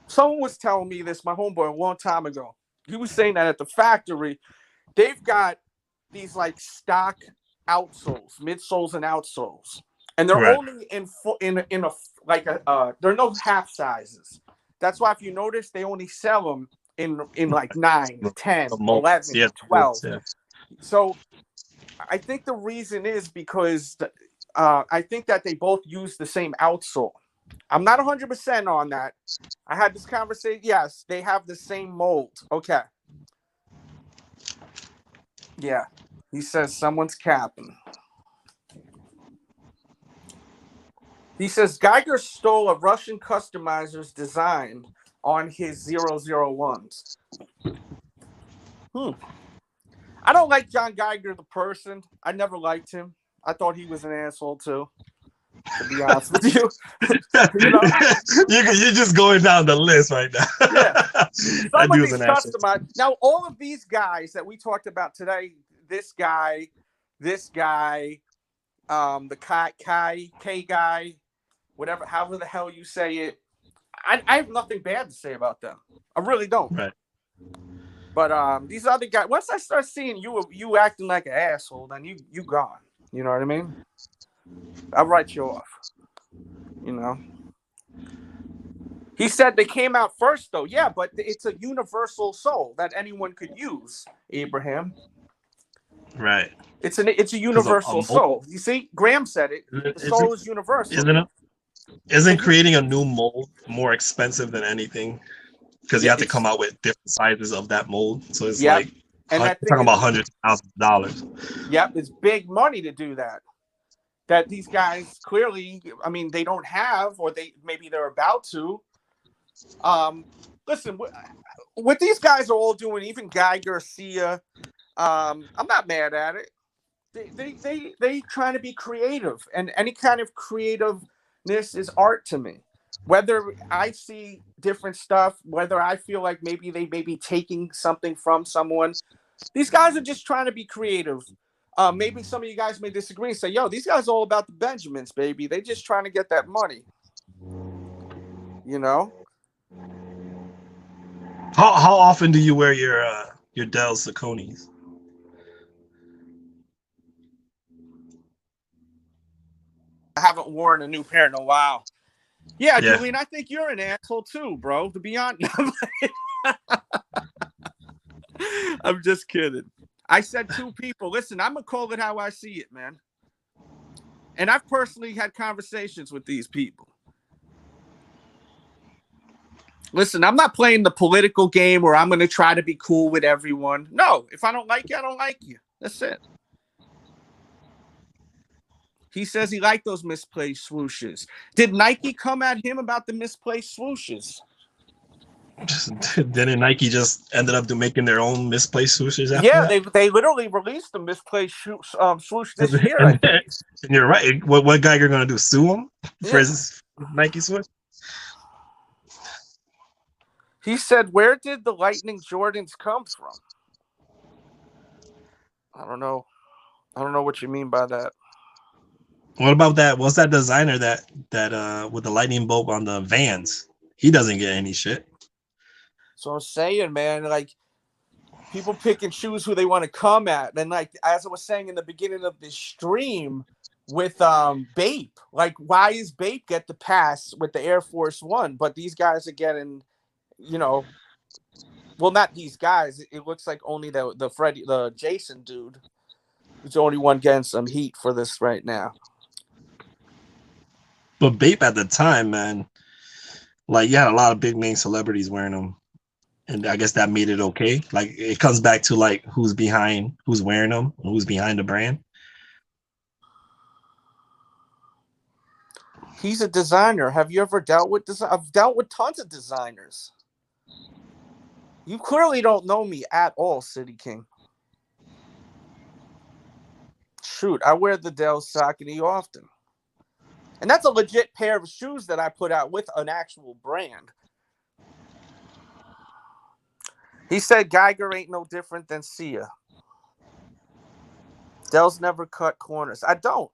Someone was telling me this, my homeboy, a long time ago. He was saying that at the factory, they've got these like stock outsoles, midsoles, and outsoles, and they're only in there are no half sizes. That's why if you notice, they only sell them in like 9, 10, 11, 12. Yeah. So I think the reason is because I think that they both use the same outsole. I'm not 100% on that. I had this conversation. Yes, they have the same mold. Okay. Yeah. He says someone's capping. He says Geiger stole a Russian customizer's design on his 001s. I don't like John Geiger, the person. I never liked him. I thought he was an asshole too, to be honest with you. You know? You're just going down the list right now. Yeah. Some of these customized. Now, all of these guys that we talked about today, this guy, the K guy, whatever, however the hell you say it, I have nothing bad to say about them. I really don't. Right. But these other guys, once I start seeing you acting like an asshole, then you gone. You know what I mean? I'll write you off. You know. He said they came out first, though. Yeah, but it's a universal sole that anyone could use, Abraham. Right. It's a universal sole. You see, Graham said it. The sole is universal. Isn't creating a new mold more expensive than anything? Because you have to come out with different sizes of that mold. So it's like, and that talking about hundreds of thousands of dollars. Yep, it's big money to do that. That these guys clearly, I mean, they don't have, or maybe they're about to. Listen, what these guys are all doing, even Guy Garcia, I'm not mad at it. They trying to be creative, and any kind of creativeness is art to me. Whether I see different stuff, whether I feel like maybe they may be taking something from someone, these guys are just trying to be creative. Maybe some of you guys may disagree and say, yo, these guys are all about the Benjamins, baby. They just trying to get that money. You know? How often do you wear your Dell Saucony's? I haven't worn a new pair in a while. Yeah, Julian, I think you're an asshole too, bro. To be honest, I'm just kidding. I said two people. Listen, I'm gonna call it how I see it, man. And I've personally had conversations with these people. Listen, I'm not playing the political game where I'm gonna try to be cool with everyone. No, if I don't like you, I don't like you. That's it. He says he liked those misplaced swooshes. Did Nike come at him about the misplaced swooshes? Didn't Nike just ended up making their own misplaced swooshes after that? They literally released the misplaced swoosh this year. I think. And you're right. What Geiger gonna do? Sue him for his Nike swoosh? He said, "Where did the Lightning Jordans come from?" I don't know. I don't know what you mean by that. What about that? What's that designer that with the lightning bolt on the Vans? He doesn't get any shit. So I'm saying, man, like people pick and choose who they want to come at. And like as I was saying in the beginning of this stream with Bape, like why is Bape get the pass with the Air Force One, but these guys are getting, you know, well, not these guys. It looks like only the Jason dude is the only one getting some heat for this right now. But Bape at the time, man, like you had a lot of big name celebrities wearing them, and I guess that made it okay. Like it comes back to like who's wearing them, who's behind the brand. He's a designer. Have you ever dealt with this? I've dealt with tons of designers. You clearly don't know me at all, City King. Shoot, I wear the Dell Saucony often. And that's a legit pair of shoes that I put out with an actual brand. He said Geiger ain't no different than Sia. Dell's never cut corners. I don't.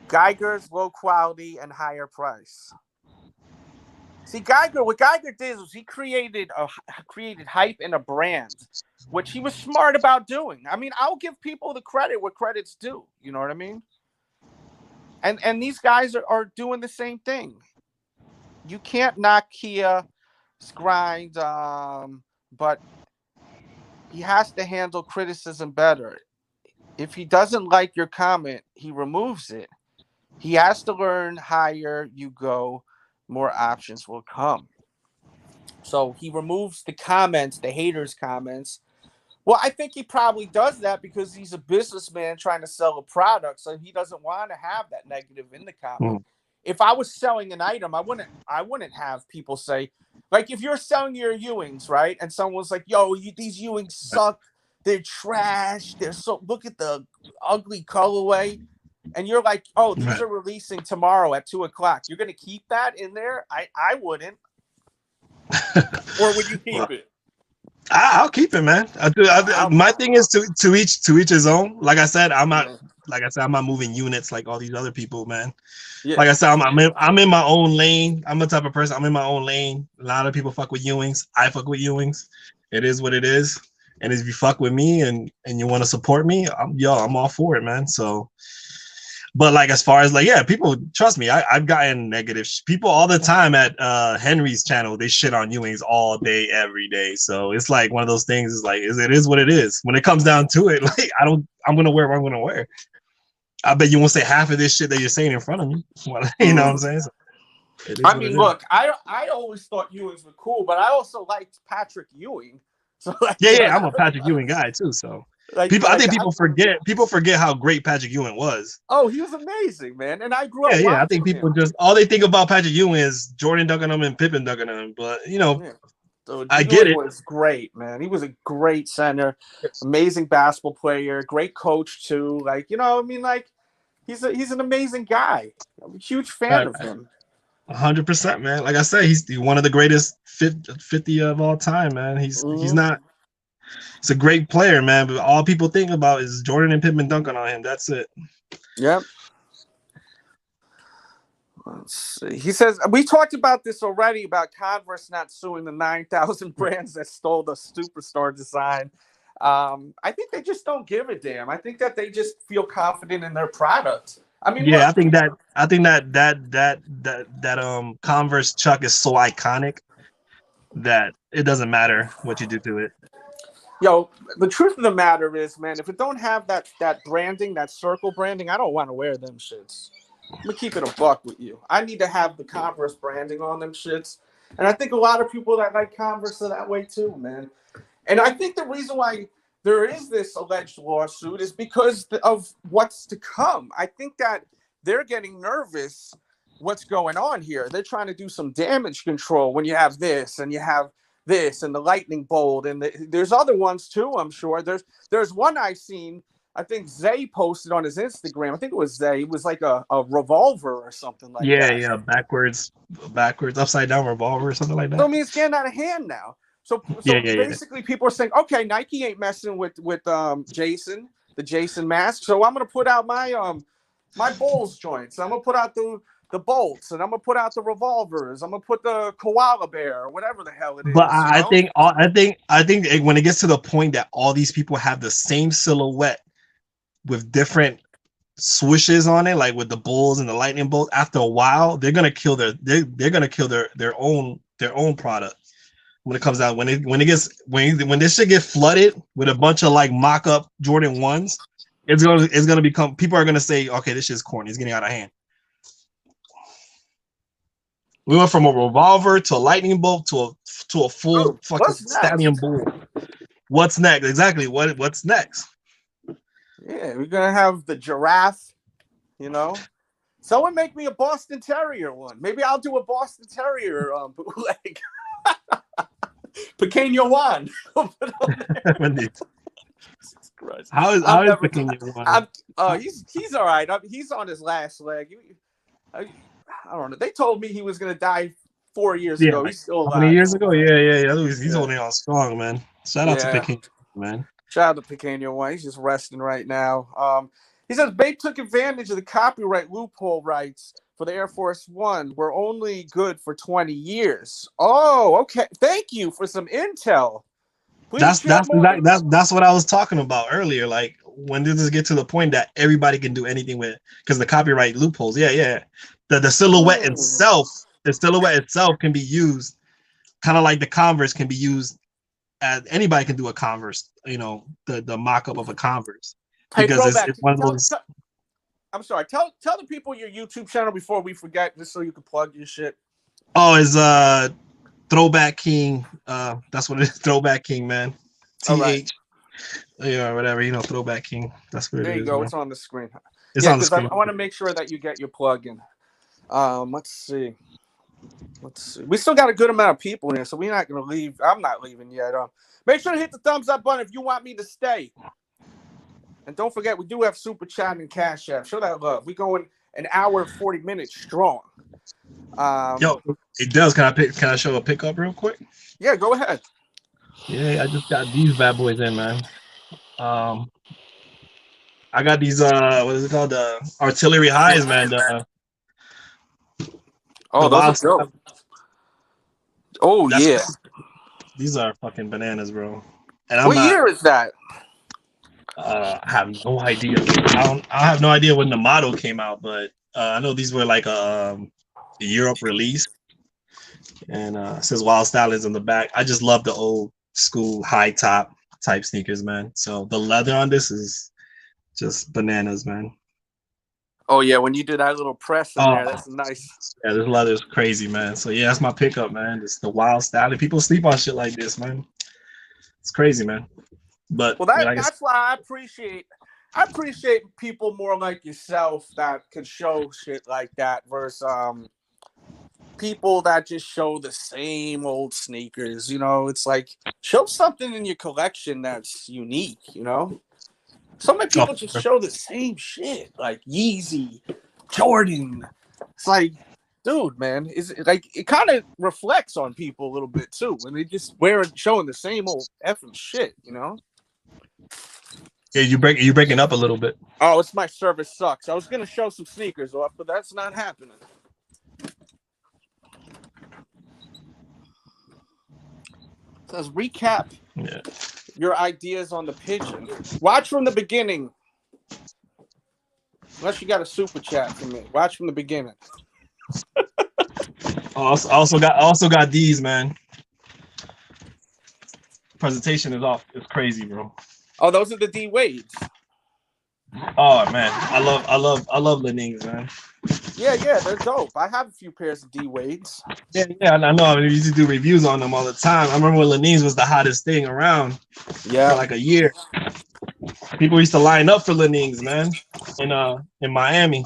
Geiger's low quality and higher price. See, what Geiger did was he created hype in a brand, which he was smart about doing. I mean, I'll give people the credit where credit's due. You know what I mean? And these guys are doing the same thing. You can't knock Kia's grind, but he has to handle criticism better. If he doesn't like your comment, he removes it. He has to learn higher you go, more options will come. So he removes the comments, the haters' comments. Well, I think he probably does that because he's a businessman trying to sell a product, so he doesn't want to have that negative in the comment. If I was selling an item, I wouldn't have people say, like, if you're selling your Ewings, right, and someone's like, "Yo, these Ewings suck. They're trash. Look at the ugly colorway," and you're like, "Oh, these are releasing tomorrow at 2:00." You're gonna keep that in there? I wouldn't. Or would you keep it? I'll keep it, man. My thing is to each his own. Like I said, I'm not moving units like all these other people, man. Yeah. Like I said, I'm in my own lane. I'm the type of person. I'm in my own lane. A lot of people fuck with Ewings. I fuck with Ewings. It is what it is. And if you fuck with me and you want to support me, I'm all for it, man. So, But like as far as like, yeah, people trust me. I've gotten negative people all the time at Henry's channel. They shit on Ewing's all day, every day. So it's like one of those things. Is like, it is what it is. When it comes down to it, like I'm gonna wear what I'm gonna wear. I bet you won't say half of this shit that you're saying in front of me. You know what I'm saying? So I mean, look, I always thought Ewings were cool, but I also liked Patrick Ewing. So like, yeah, I'm a Patrick Ewing guy too. So like, I think people forget how great Patrick Ewing was. Oh, he was amazing, man. And I grew up. Yeah. I think people just all they think about Patrick Ewing is Jordan dunking him and Pippen dunking him. But you know, so I get it. Was great, man. He was a great center, amazing basketball player, great coach too. Like, you know, I mean, like he's an amazing guy. I'm a huge fan of him. 100%, man. Like I said, he's one of the greatest 50 of all time, man. He's not. He's a great player, man. But all people think about is Jordan and Pippen dunking on him. That's it. Yep. Let's see. He says we talked about this already about Converse not suing the 9,000 brands that stole the superstar design. I think they just don't give a damn. I think that they just feel confident in their product. I mean, yeah, look, I think that Converse Chuck is so iconic that it doesn't matter what you do to it. Yo, the truth of the matter is, man, if it don't have that branding, that circle branding, I don't want to wear them shits. I'm gonna keep it a buck with you. I need to have the Converse branding on them shits, and I think a lot of people that like Converse are that way too, man. And I think the reason why there is this alleged lawsuit is because of what's to come. I think that they're getting nervous. What's going on here? They're trying to do some damage control when you have this and you have this and the lightning bolt and there's other ones too. I'm sure there's one I've seen. I think Zay posted on his Instagram. I think it was Zay. It was like a revolver or something like that. Yeah, backwards, upside down revolver or something like that. So, I mean, it's getting out of hand now. So basically, people are saying, okay, Nike ain't messing with Jason, the Jason mask. So I'm gonna put out my my Bulls joints. I'm gonna put out the bolts, and I'm gonna put out the revolvers. I'm gonna put the koala bear, or whatever the hell it is. But I think when it gets to the point that all these people have the same silhouette with different swishes on it, like with the Bulls and the lightning bolt, after a while, they're gonna kill their own product. When it comes out, when this shit get flooded with a bunch of like mock-up Jordan 1s, it's gonna become, people are gonna say, okay, this shit's corny, it's getting out of hand. We went from a revolver to a lightning bolt to a full fucking stallion bull. What's next? Exactly. What's next? Yeah, we're gonna have the giraffe, you know. Someone make me a Boston Terrier one. Maybe I'll do a Boston Terrier bootleg. Pequeño Juan. How is Pequeño Juan? He's all right. He's on his last leg. I don't know. They told me he was gonna die 4 years ago. He's still alive. 20 years ago? Yeah. He's holding on strong, man. Shout out to Pequeño, man. Shout out to Pequeño Juan. He's just resting right now. He says Bape took advantage of the copyright loophole rights for the Air Force One. Were only good for 20 years. Oh, okay. Thank you for some intel. That's what I was talking about earlier. Like, when did this get to the point that everybody can do anything with it? Because the copyright loopholes. Yeah. The silhouette itself can be used, kind of like the Converse can be used. Anybody can do a Converse. You know, the mock-up of a Converse. Because it's one of those. I'm sorry. Tell the people your YouTube channel before we forget, just so you can plug your shit. Oh, it's Throwback King. That's what it is. Throwback King, man. TH. Yeah, whatever. You know, Throwback King. That's what it is. There you go. Man. It's on the screen. It's on the screen. I want to make sure that you get your plug-in. Let's see. We still got a good amount of people in here, so we're not going to leave. I'm not leaving yet. Make sure to hit the thumbs up button if you want me to stay. And don't forget, we do have Super Chat and Cash App. Show that love. We're going an hour and 40 minutes strong. Yo, it does. Can I show a pickup real quick? Yeah, go ahead. Yeah, I just got these bad boys in, man. I got these what is it called? The artillery highs, man. Those are dope. Oh, These are fucking bananas, bro. And what year is that? I have no idea. I have no idea when the model came out, but I know these were like a Europe release, and it says Wild Stallions on the back. I just love the old school high top type sneakers, man. So the leather on this is just bananas, man. Oh yeah, when you did that little press in there, Oh, that's nice. yeah, this leather is crazy, man. So yeah, that's my pickup, man. It's the Wild Stallion. People sleep on shit like this, man. It's crazy, man. But Well, like that's why I appreciate people more like yourself that could show shit like that versus people that just show the same old sneakers. You know, it's like show something in your collection that's unique. You know, so many people just show the same shit like Yeezy, Jordan. It's like, dude, man, is it like it kind of reflects on people a little bit too when they just showing the same old effing shit. You know. yeah, you breaking up a little bit. Oh, it's my service sucks. I was gonna show some sneakers off, but that's not happening. It says recap your ideas on the pigeon. Watch from the beginning. Unless you got a super chat from me. Watch from the beginning. Also got these, man. Presentation is off. It's crazy, bro. Oh, those are the D Wades. Oh man, I love Lenings, man. Yeah, they're dope. I have a few pairs of D Wades. Yeah, I know. I used to do reviews on them all the time. I remember when Lenings was the hottest thing around. Yeah, for like a year. People used to line up for Lenings, man, in Miami.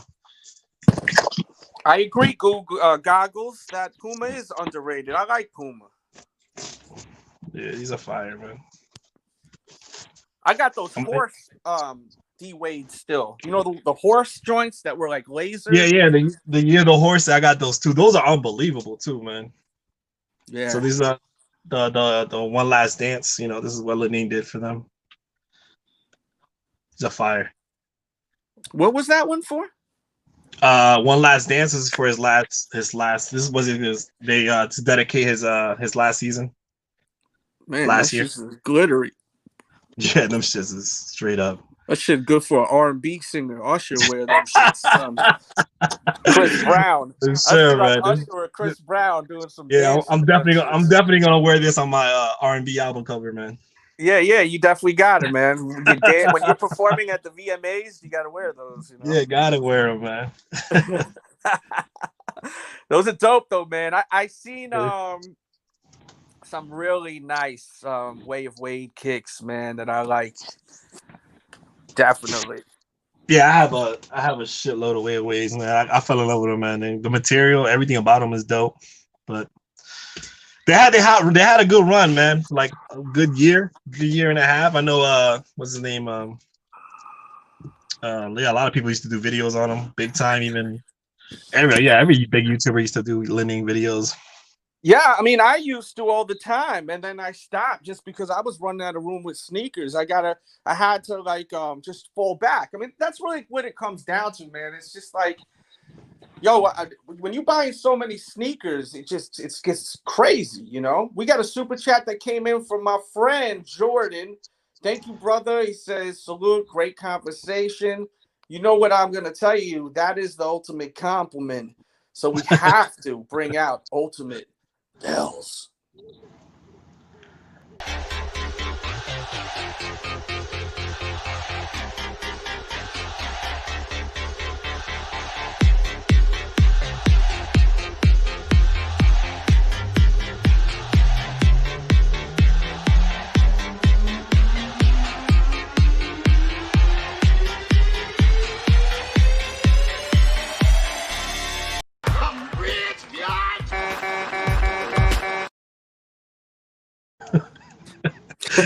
I agree, Goggles, that Puma is underrated. I like Puma. Yeah, he's a fire, man. I got those horse D Wade still. You know the horse joints that were like laser. Yeah. The year the horse, I got those too. Those are unbelievable too, man. Yeah. So these are the One Last Dance. You know, this is what Lening did for them. It's a fire. What was that one for? One Last Dance is for his last. This was to dedicate his last season. Man, last year. Is glittery. Yeah, them shits is straight up. That shit good for an R&B singer. Usher wear them shits. Chris Brown. Sure, like man. Usher or Chris Brown doing some. Yeah, I'm definitely gonna wear this on my R&B album cover, man. Yeah, you definitely got it, man. When you're performing at the VMAs, you got to wear those. You know? Yeah, gotta wear them, man. Those are dope, though, man. I seen some really nice Way of Wade kicks, man, that I like. Definitely. Yeah, I have a shitload of Way of Wades, man. I fell in love with them, man. The material, everything about them is dope. But they had a good run, man. Like a good year and a half. I know what's his name? Yeah, a lot of people used to do videos on them, big time. Even every big YouTuber used to do Lening videos. Yeah, I mean, I used to all the time, and then I stopped just because I was running out of room with sneakers. I had to like just fall back. I mean, that's really what it comes down to, man. It's just like, yo, when you buying so many sneakers, it gets crazy, you know. We got a super chat that came in from my friend Jordan. Thank you, brother. He says, salute, great conversation. You know what I'm gonna tell you? That is the ultimate compliment. So we have to bring out Ultimate Delz.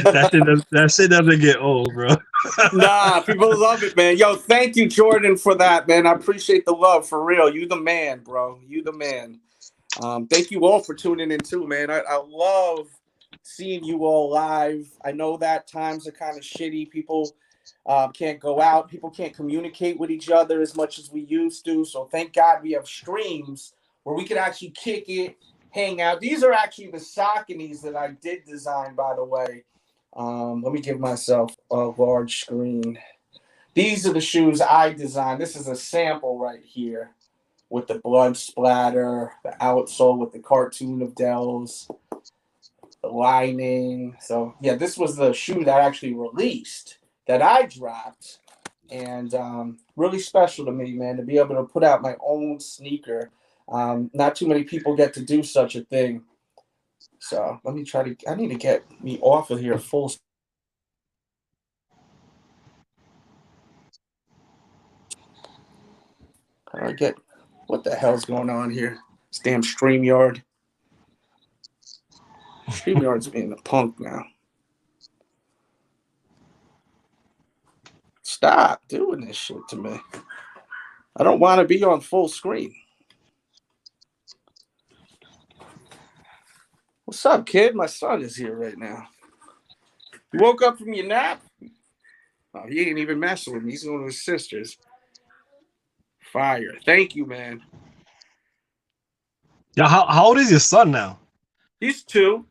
that shit doesn't get old, bro. Nah, people love it, man. Yo, thank you, Jordan, for that, man. I appreciate the love, for real. You the man, bro. You the man. Thank you all for tuning in too, man. I love seeing you all live. I know that times are kind of shitty. People can't go out. People can't communicate with each other as much as we used to. So thank God we have streams where we can actually kick it, hang out. These are actually the Sauconys that I did design, by the way. Let me give myself a large screen. These are the shoes I designed. This is a sample right here with the blood splatter, the outsole with the cartoon of Delz, the lining. So yeah, this was the shoe that I actually released that I dropped, and really special to me, man, to be able to put out my own sneaker. Not too many people get to do such a thing. So let me try to. I need to get me off of here full. How do I get? What the hell's going on here? This damn StreamYard. StreamYard's being a punk now. Stop doing this shit to me. I don't want to be on full screen. What's up, kid? My son is here right now. You woke up from your nap? Oh, he ain't even messing with me. He's going to his sister's. Fire. Thank you, man. Yeah, how old is your son now? He's 2.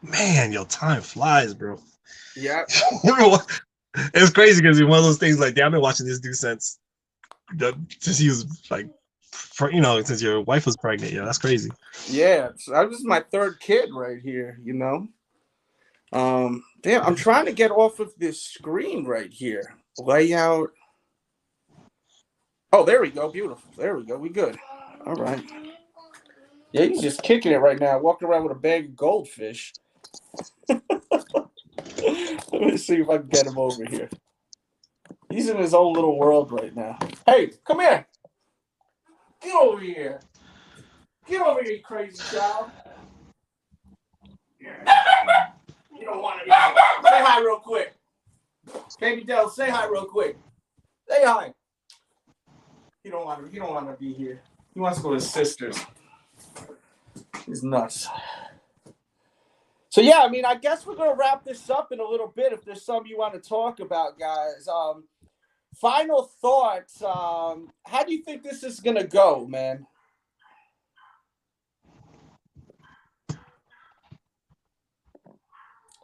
Man, your time flies, bro. Yeah. It's crazy because it's one of those things like, damn, I've been watching this dude since he was like, since your wife was pregnant. Yeah, that's crazy. Yeah, so that was my 3rd kid right here, you know. Damn, I'm trying to get off of this screen right here. Layout. Oh, there we go. Beautiful. There we go. We good. All right. Yeah, he's just kicking it right now, walking around with a bag of goldfish. Let me see if I can get him over here. He's in his own little world right now. Hey, come here. Get over here. Get over here, you crazy child. You don't want to be. Say hi real quick. Baby Del, say hi real quick. Say hi. He don't want to be here. He wants to go to his sister's. He's nuts. So yeah, I mean, I guess we're gonna wrap this up in a little bit. If there's some you want to talk about, guys. Final thoughts. How do you think this is gonna go, man?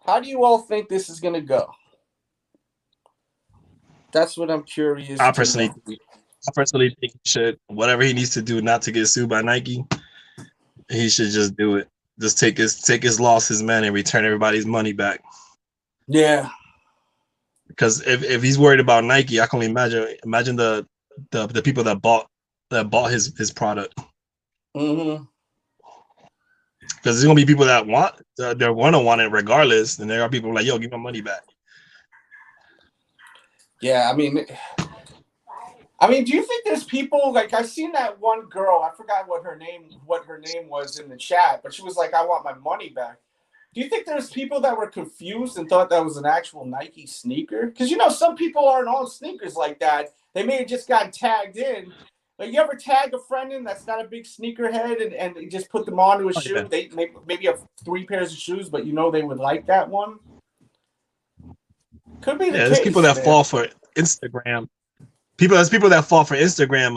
How do you all think this is gonna go? That's what I'm curious. I personally think he should, whatever he needs to do not to get sued by Nike, he should just do it. Just take his losses, man, and return everybody's money back. Yeah. Because if he's worried about Nike, I can only imagine the people that bought his product. Mm-hmm. Because there's gonna be people that they're gonna want it regardless, and there are people like, yo, give my money back. Yeah, I mean, do you think there's people like I've seen that one girl? I forgot what her name was in the chat, but she was like, "I want my money back." Do you think there's people that were confused and thought that was an actual Nike sneaker? Because some people aren't on sneakers like that. They may have just gotten tagged in. Like, you ever tag a friend in that's not a big sneakerhead and you just put them onto a shoe? They maybe have 3 pairs of shoes, but they would like that one. Could be the case. There's people that fall for Instagram. There's people that fall for Instagram.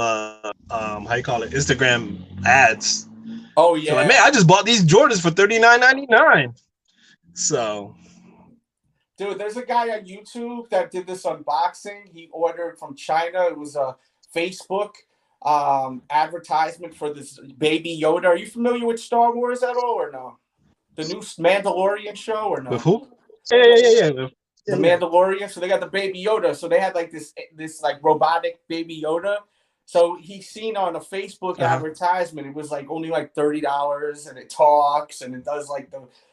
How you call it? Instagram ads. Oh yeah. So like, man, I just bought these Jordans for $39.99. So, dude, there's a guy on YouTube that did this unboxing. He ordered from China. It was a Facebook advertisement for this Baby Yoda. Are you familiar with Star Wars at all, or no? The new Mandalorian show, or no? With who? Yeah. The Mandalorian. So they got the Baby Yoda. So they had like this like robotic Baby Yoda. So he's seen on a Facebook advertisement. It was like only like $30, and it talks and it does like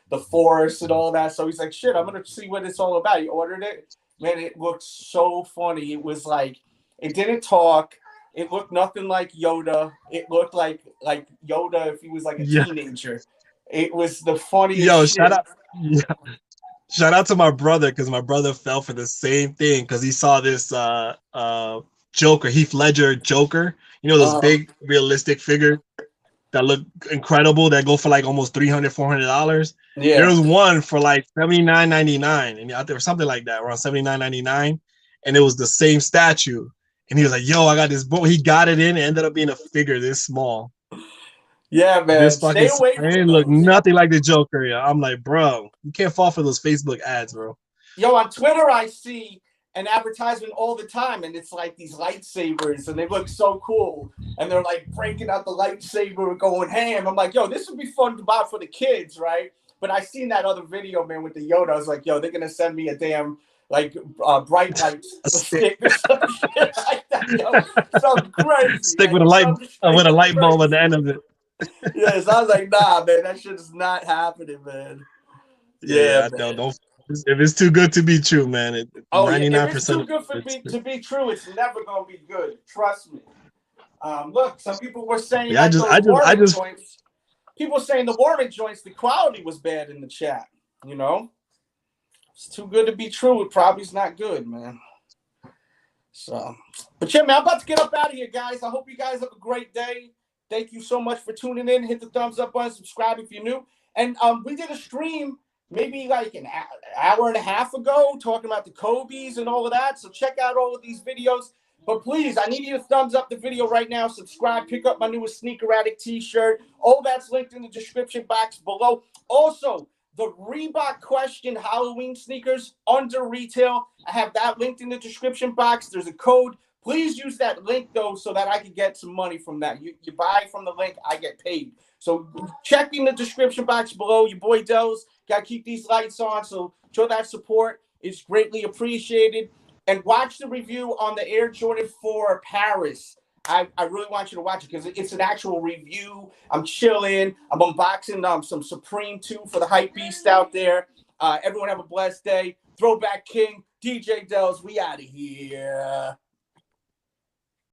the force and all that. So he's like, shit, I'm gonna see what it's all about. He ordered it. Man, it looked so funny. It was like, it didn't talk. It looked nothing like Yoda. It looked like Yoda if he was like a teenager. It was the funniest shit. Shout out to my brother, because my brother fell for the same thing because he saw this Joker, Heath Ledger Joker. Those big realistic figures that look incredible that go for like almost $300, $400. Yeah. There was one for like $79.99 and out there something like that, around $79.99, and it was the same statue. And he was like, "Yo, I got this book." He got it in. It ended up being a figure this small. Yeah, man. This fucking Stay away it from ain't look those. nothing like the Joker. Yeah. I'm like, bro, you can't fall for those Facebook ads, bro. Yo, on Twitter, I see an advertisement all the time, and it's like these lightsabers, and they look so cool. And they're like breaking out the lightsaber, going ham. I'm like, yo, this would be fun to buy for the kids, right? But I seen that other video, man, with the Yoda. I was like, yo, they're gonna send me a damn like bright lights stick or some shit like that, yo. Something crazy. Stick like, with a something light bulb at the crazy. end of it. Yes, I was like, nah, man, that shit is not happening, man. Yeah, Man. don't. If it's too good to be true, man, Oh yeah, 99% if it's too good to be true, it's never gonna be good. Trust me. Look, some people were saying Yeah, that I Warren just joints. People saying the Warren joints, the quality was bad in the chat. You know, it's too good to be true. It probably is not good, man. So, but yeah, man, I'm about to get up out of here, guys. I hope you guys have a great day. Thank you so much for tuning in. Hit the thumbs up button, subscribe if you're new. And we did a stream maybe like an hour and a half ago talking about the Kobe's and all of that. So check out all of these videos. But please, I need you to thumbs up the video right now. Subscribe, pick up my newest Sneaker Addict t-shirt. All that's linked in the description box below. Also, the Reebok Question Halloween sneakers under retail. I have that linked in the description box. There's a code. Please use that link, though, so that I can get some money from that. You buy from the link, I get paid. So check in the description box below. Your boy Delz. Got to keep these lights on, so show that support. It's greatly appreciated. And watch the review on the Air Jordan 4 Paris. I really want you to watch it because it's an actual review. I'm chilling. I'm unboxing some Supreme 2 for the hype beast out there. Everyone have a blessed day. Throwback King, DJ Delz, we out of here.